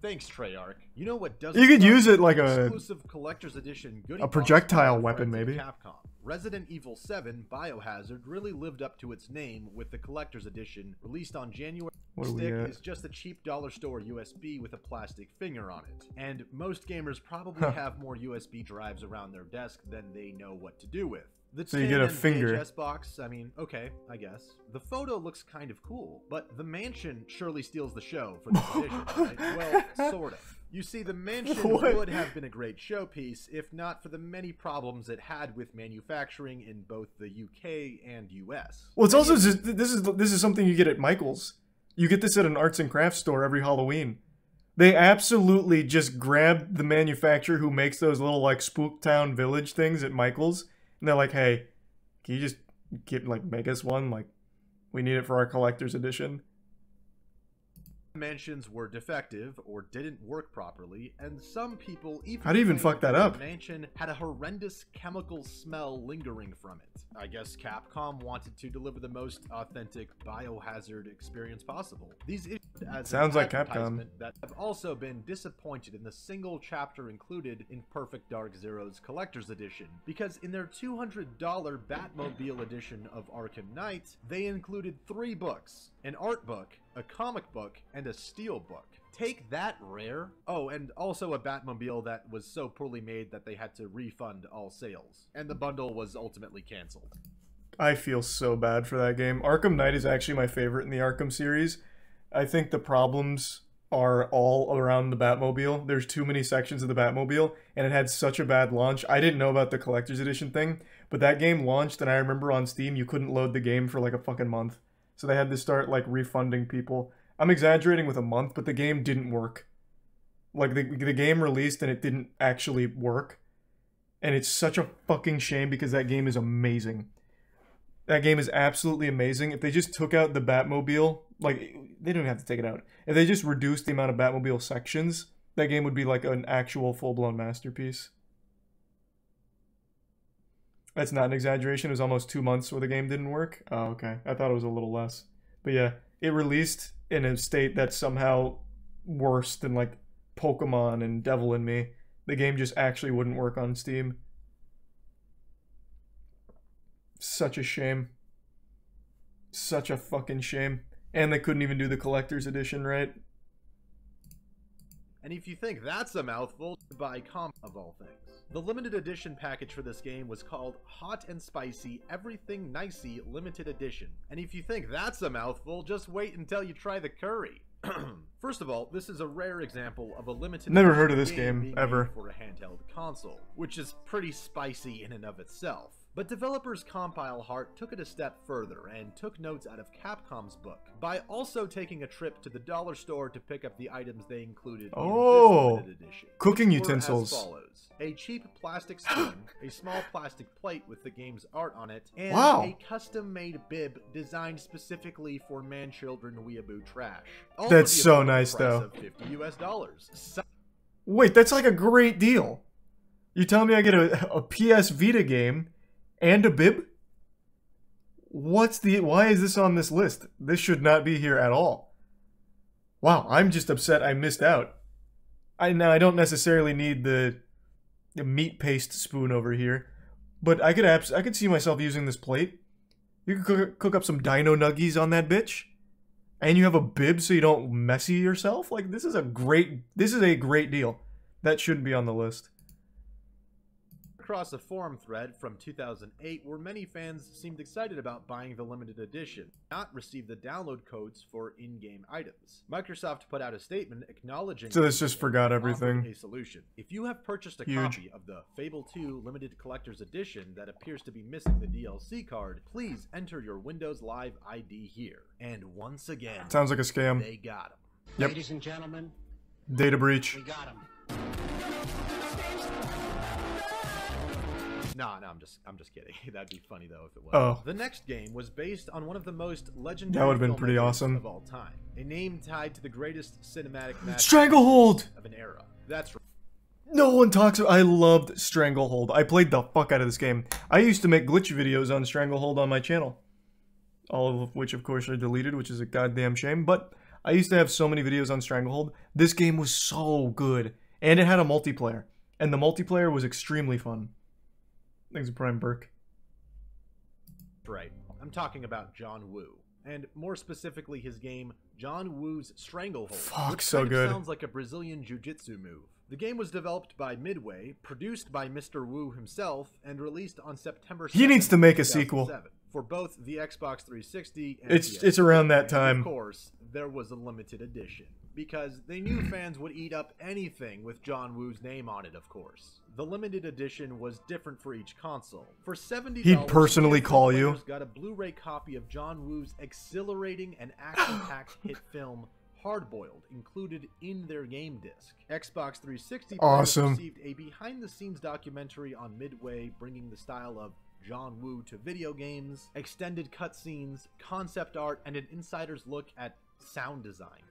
Thanks, Treyarch. You know what doesn't You could suck? use it like exclusive collector's edition goodie a box projectile from weapon, friends at maybe. Capcom. Resident Evil 7 Biohazard really lived up to its name with the collector's edition released on January. What do we Stick got? is just a cheap dollar store USB with a plastic finger on it. And most gamers probably have more USB drives around their desk than they know what to do with. The So you get a tin and finger. VHS box, I mean, okay, I guess. The photo looks kind of cool, but the mansion surely steals the show for this edition, right? Well, sort of. You see, the mansion What? would have been a great showpiece if not for the many problems it had with manufacturing in both the UK and US. Well, it's also just, this is something you get at Michael's. You get this at an arts and crafts store every Halloween. They absolutely just grabbed the manufacturer who makes those little like Spooktown Village things at Michael's, and they're like, "Hey, can you just make us one? Like, we need it for our collector's edition." mansions were defective or didn't work properly, and some people even How do you even claimed fuck that the up? mansion had a horrendous chemical smell lingering from it. I guess Capcom wanted to deliver the most authentic biohazard experience possible. These issued as Sounds an like Capcom. advertisement that have also been disappointed in the single chapter included in Perfect Dark Zero's Collector's Edition, because in their $200 Batmobile edition of Arkham Knight, they included 3 books: an art book, a comic book, and a steel book. Take that, Rare. Oh, and also a Batmobile that was so poorly made that they had to refund all sales, and the bundle was ultimately canceled. I feel so bad for that game. Arkham Knight is actually my favorite in the Arkham series. I think the problems are all around the Batmobile. There's too many sections of the Batmobile, and it had such a bad launch. I didn't know about the collector's edition thing, but that game launched, and I remember on Steam you couldn't load the game for like a fucking month. So they had to start like refunding people. I'm exaggerating with a month, but the game didn't work. Like the game released and it didn't actually work. And it's such a fucking shame because that game is amazing. That game is absolutely amazing. If they just took out the Batmobile, like, they don't have to take it out. If they just reduced the amount of Batmobile sections, that game would be like an actual full-blown masterpiece. That's not an exaggeration. It was almost 2 months where the game didn't work. Oh, okay. I thought it was a little less. But yeah, it released in a state that's somehow worse than like Pokémon and Devil in Me. The game just actually wouldn't work on Steam. Such a shame. Such a fucking shame. And they couldn't even do the collector's edition, right? And if you think that's a mouthful, buy comp of all things. The limited edition package for this game was called Hot and Spicy Everything Nicey Limited Edition. And if you think that's a mouthful, just wait until you try the curry. First of all, this is a rare example of a limited Never heard of this game game, being ever. made for a handheld console, which is pretty spicy in and of itself. But developers Compile Heart took it a step further and took notes out of Capcom's book by also taking a trip to the dollar store to pick up the items they included in this limited edition. Cooking which were utensils. as follows: a cheap plastic spoon, a small plastic plate with the game's art on it, and Wow. a custom-made bib designed specifically for man-children weeaboo trash. All That's for the so affordable nice, price though. of $50. Wait, that's like a great deal. You tell me I get a PS Vita game and a bib? Why is this on this list? This should not be here at all. Wow, I'm just upset I missed out. I don't necessarily need the meat paste spoon over here, but I could see myself using this plate. You could cook up some dino nuggies on that bitch, and you have a bib so you don't messy yourself. Like, this is a great deal. That shouldn't be on the list. Across a forum thread from 2008 where many fans seemed excited about buying the limited edition, not receive the download codes for in-game items. Microsoft put out a statement acknowledging So this just forgot and offered everything. a solution. If you have purchased a Huge. copy of the Fable 2 limited collector's edition that appears to be missing the DLC card, please enter your Windows Live ID here. And once again, Sounds like a scam. they got him. Yep. Ladies and gentlemen, Data breach. we got him. No, I'm just kidding. That'd be funny though if it was. Oh. The next game was based on one of the most That legendary would've been pretty filmmakers awesome. of all time. A name tied to the greatest cinematic masterpiece Stranglehold! of an era. That's right. No one talks about. I loved Stranglehold. I played the fuck out of this game. I used to make glitch videos on Stranglehold on my channel. All of which, of course, are deleted, which is a goddamn shame. But I used to have so many videos on Stranglehold. This game was so good. And it had a multiplayer. And the multiplayer was extremely fun. Thanks, Prime Burke. Right. I'm talking about John Woo. And more specifically his game, John Woo's Stranglehold. Fuck, which so kind of good. sounds like a Brazilian jiu-jitsu move. The game was developed by Midway, produced by Mr. Woo himself, and released on September 2nd, He needs to make a sequel. 2007 for both the Xbox 360 and It's around that time. Of course, there was a limited edition, because they knew fans would eat up anything with John Woo's name on it, of course. The limited edition was different for each console. For $70, He'd personally call you. players got a Blu-ray copy of John Woo's exhilarating and action-packed hit film Hardboiled included in their game disc. Xbox 360 players Awesome. received a behind-the-scenes documentary on Midway bringing the style of John Woo to video games, extended cutscenes, concept art, and an insider's look at sound design.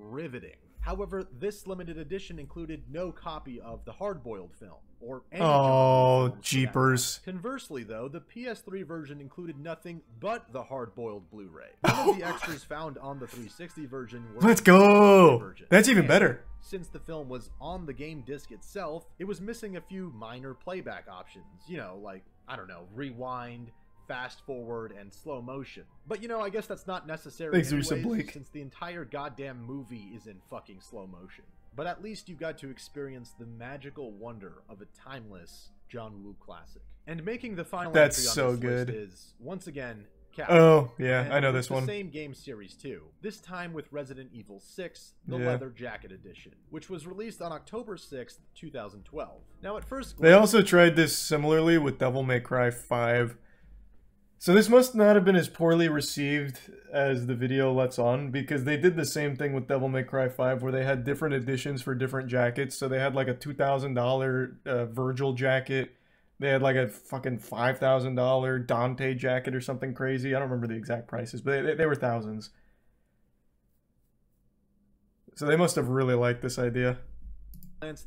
riveting. However, this limited edition included no copy of the hard-boiled film, or any Oh, genre jeepers. Conversely, though, the PS3 version included nothing but the hard-boiled Blu-ray. One of the extras found on the 360 version were Let's go! That's even better. Since the film was on the game disc itself, it was missing a few minor playback options. You know, like, I don't know, rewind, fast forward, and slow motion. But you know, I guess that's not necessary anyways, since the entire goddamn movie is in fucking slow motion. But at least you got to experience the magical wonder of a timeless John Woo classic. And making the final entry on this list is, once again, Capcom. Oh, yeah, and I know this the one. Same game series too. This time with Resident Evil 6, the Yeah. Leather Jacket Edition, which was released on October 6th, 2012. Now at first They also tried this similarly with Devil May Cry 5. So this must not have been as poorly received as the video lets on, because they did the same thing with Devil May Cry 5 where they had different editions for different jackets. So they had like a $2,000 Virgil jacket. They had like a fucking $5,000 Dante jacket or something crazy. I don't remember the exact prices, but they were thousands. So they must have really liked this idea.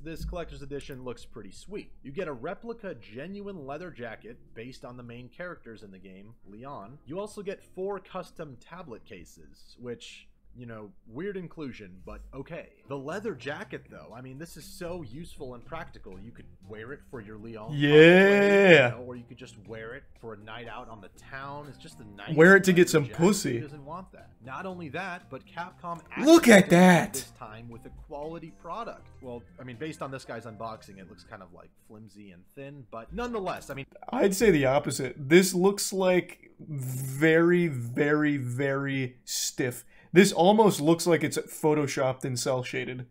This collector's edition looks pretty sweet. You get a replica genuine leather jacket based on the main characters in the game, Leon. You also get 4 custom tablet cases, which, you know, weird inclusion, but okay. The leather jacket, though, I mean, this is so useful and practical. You could wear it for your Leon Yeah. cosplay, you know, or you could just wear it for a night out on the town. It's just a nice Wear it to get leather some jacket. pussy. Who doesn't want that? Not only that, but Capcom Look at actually that! this time with a quality product. Well, I mean, based on this guy's unboxing, it looks kind of like flimsy and thin, but nonetheless, I mean, I'd say the opposite. This looks like very, very, very stiff. This almost looks like it's photoshopped and cel shaded.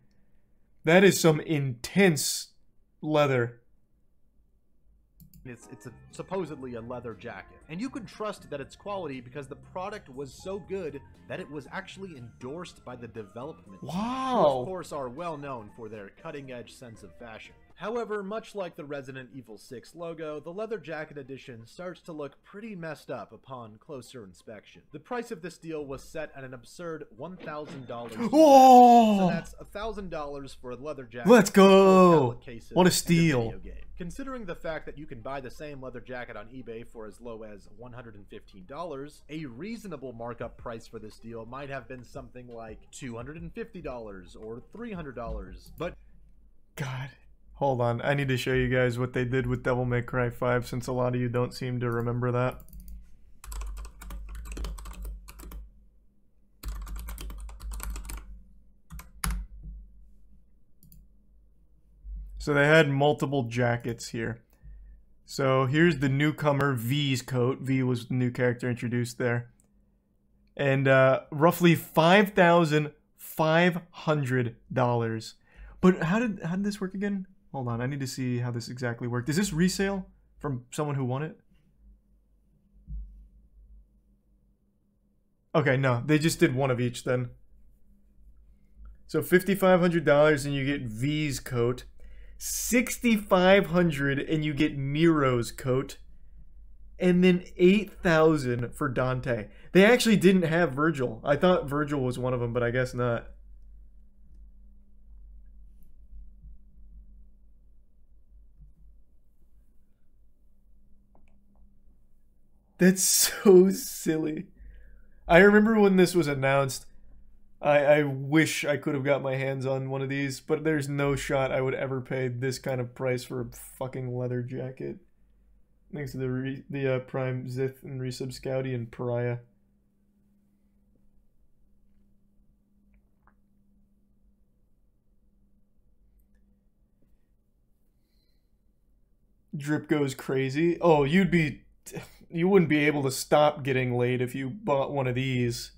That is some intense leather. It's supposedly a leather jacket. And you can trust that it's quality because the product was so good that it was actually endorsed by the development team, Wow. who of course are well known for their cutting-edge sense of fashion. However, much like the Resident Evil 6 logo, the leather jacket edition starts to look pretty messed up upon closer inspection. The price of this deal was set at an absurd $1,000. Oh! So that's $1,000 for a leather jacket. Let's go! 4 tablet cases, What a and steal. video game. Considering the fact that you can buy the same leather jacket on eBay for as low as $115, a reasonable markup price for this deal might have been something like $250 or $300. But God. Hold on, I need to show you guys what they did with Devil May Cry 5 since a lot of you don't seem to remember that. So they had multiple jackets here. So here's the newcomer V's coat. V was the new character introduced there. And roughly $5,500. But how did this work again? Hold on, I need to see how this exactly worked. Is this resale from someone who won it? Okay, no, they just did one of each then. So $5,500 and you get V's coat. $6,500 and you get Nero's coat. And then $8,000 for Dante. They actually didn't have Virgil. I thought Virgil was one of them, but I guess not. That's so silly. I remember when this was announced, I wish I could have got my hands on one of these, but there's no shot I would ever pay this kind of price for a fucking leather jacket. Thanks to the Prime Zith and Resub Scouty and Pariah. Drip goes crazy. Oh, you wouldn't be able to stop getting laid if you bought one of these.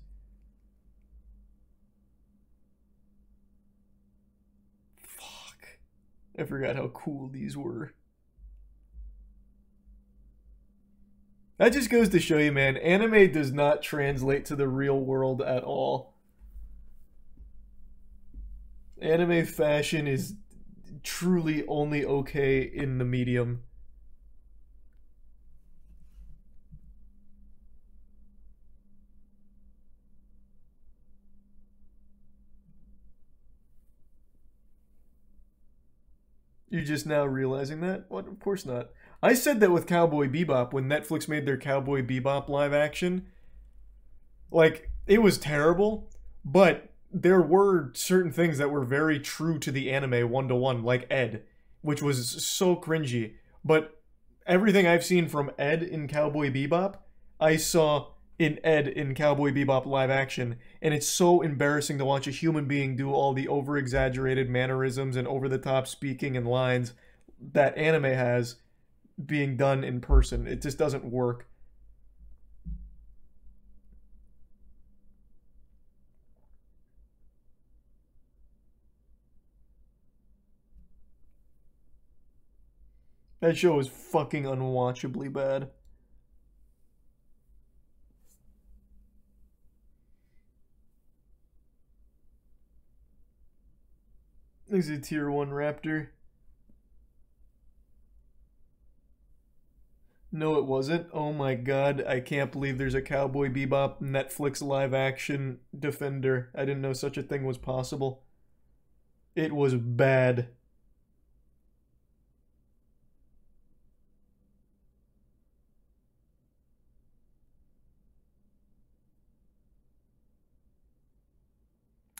Fuck. I forgot how cool these were. That just goes to show you, man, anime does not translate to the real world at all. Anime fashion is truly only okay in the medium. You're just now realizing that? What? Of course not. I said that with Cowboy Bebop when Netflix made their Cowboy Bebop live action. Like, it was terrible, but there were certain things that were very true to the anime one-to-one, like Ed, which was so cringy. But everything I've seen from Ed in Cowboy Bebop, I saw in Ed in Cowboy Bebop live action, and it's so embarrassing to watch a human being do all the over-exaggerated mannerisms and over-the-top speaking and lines that anime has being done in person. It just doesn't work. That show is fucking unwatchably bad. This is a tier 1 raptor. No, it wasn't. Oh my god, I can't believe there's a Cowboy Bebop Netflix live action Defender. I didn't know such a thing was possible. It was bad.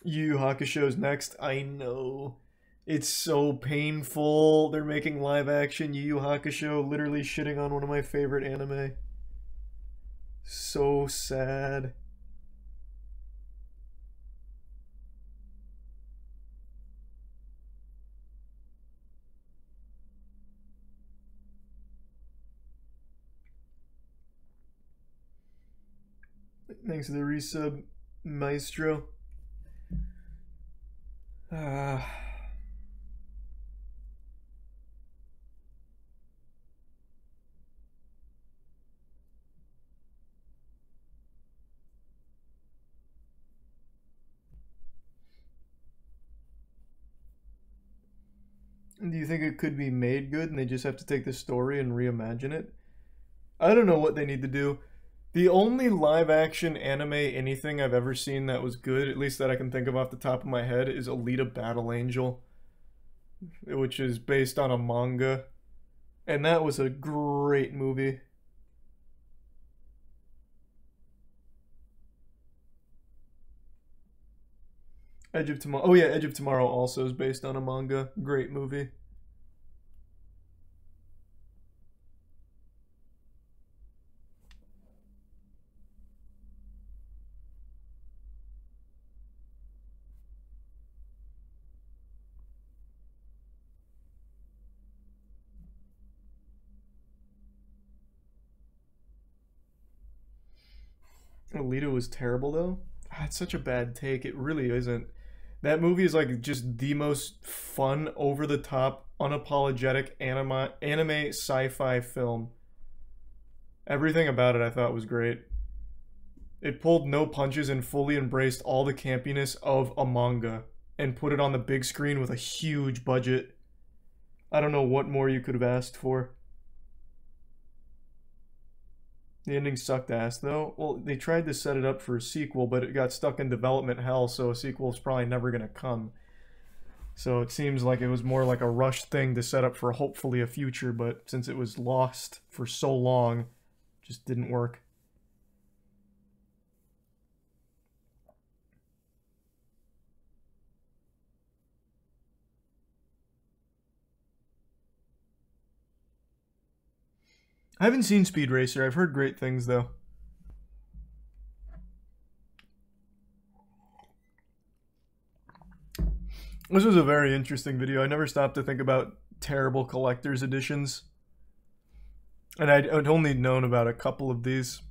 Yu Yu Hakusho's next. I know. It's so painful. They're making live action Yu Yu Hakusho, literally shitting on one of my favorite anime. So sad. Thanks for the resub, Maestro. Do you think it could be made good and they just have to take the story and reimagine it? I don't know what they need to do. The only live action anime anything I've ever seen that was good, at least that I can think of off the top of my head, is Alita Battle Angel, which is based on a manga. And that was a great movie. Edge of Tomorrow. Oh yeah, Edge of Tomorrow also is based on a manga. Great movie. Alita was terrible though. It's such a bad take. It really isn't. That movie is like just the most fun, over-the-top, unapologetic anime sci-fi film. Everything about it I thought was great. It pulled no punches and fully embraced all the campiness of a manga and put it on the big screen with a huge budget. I don't know what more you could have asked for. The ending sucked ass, though. Well, they tried to set it up for a sequel, but it got stuck in development hell, so a sequel's probably never gonna come. So it seems like it was more like a rushed thing to set up for hopefully a future, but since it was lost for so long, it just didn't work. I haven't seen Speed Racer. I've heard great things, though. This was a very interesting video. I never stopped to think about terrible collector's editions. And I'd only known about a couple of these.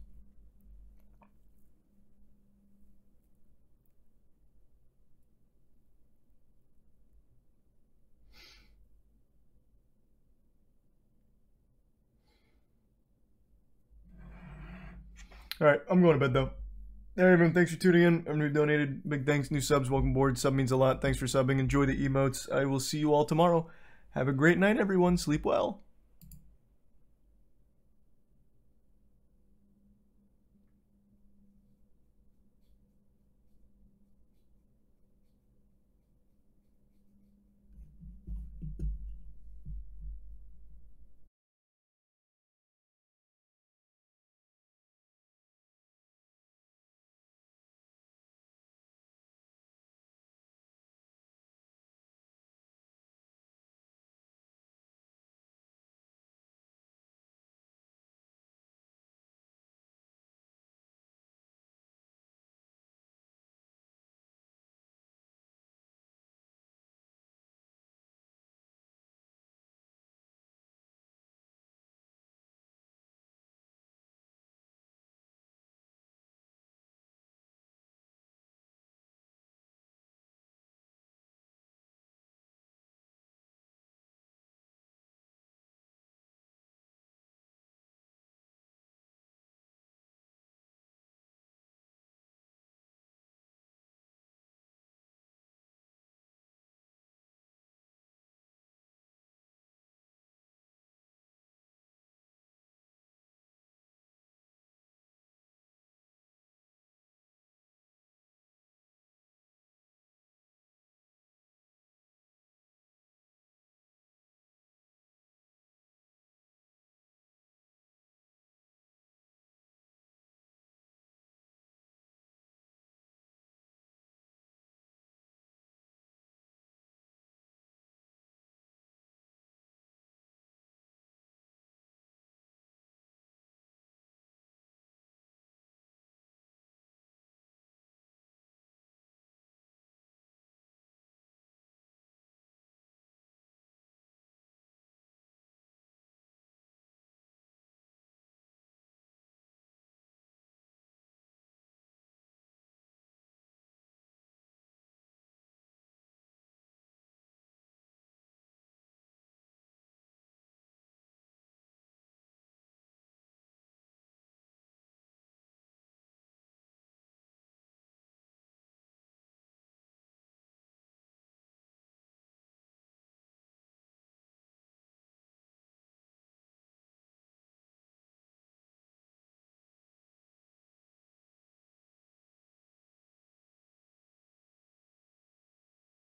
Alright, I'm going to bed though. Alright everyone, thanks for tuning in. Everyone who donated, big thanks, new subs, welcome aboard. Sub means a lot. Thanks for subbing. Enjoy the emotes. I will see you all tomorrow. Have a great night everyone. Sleep well.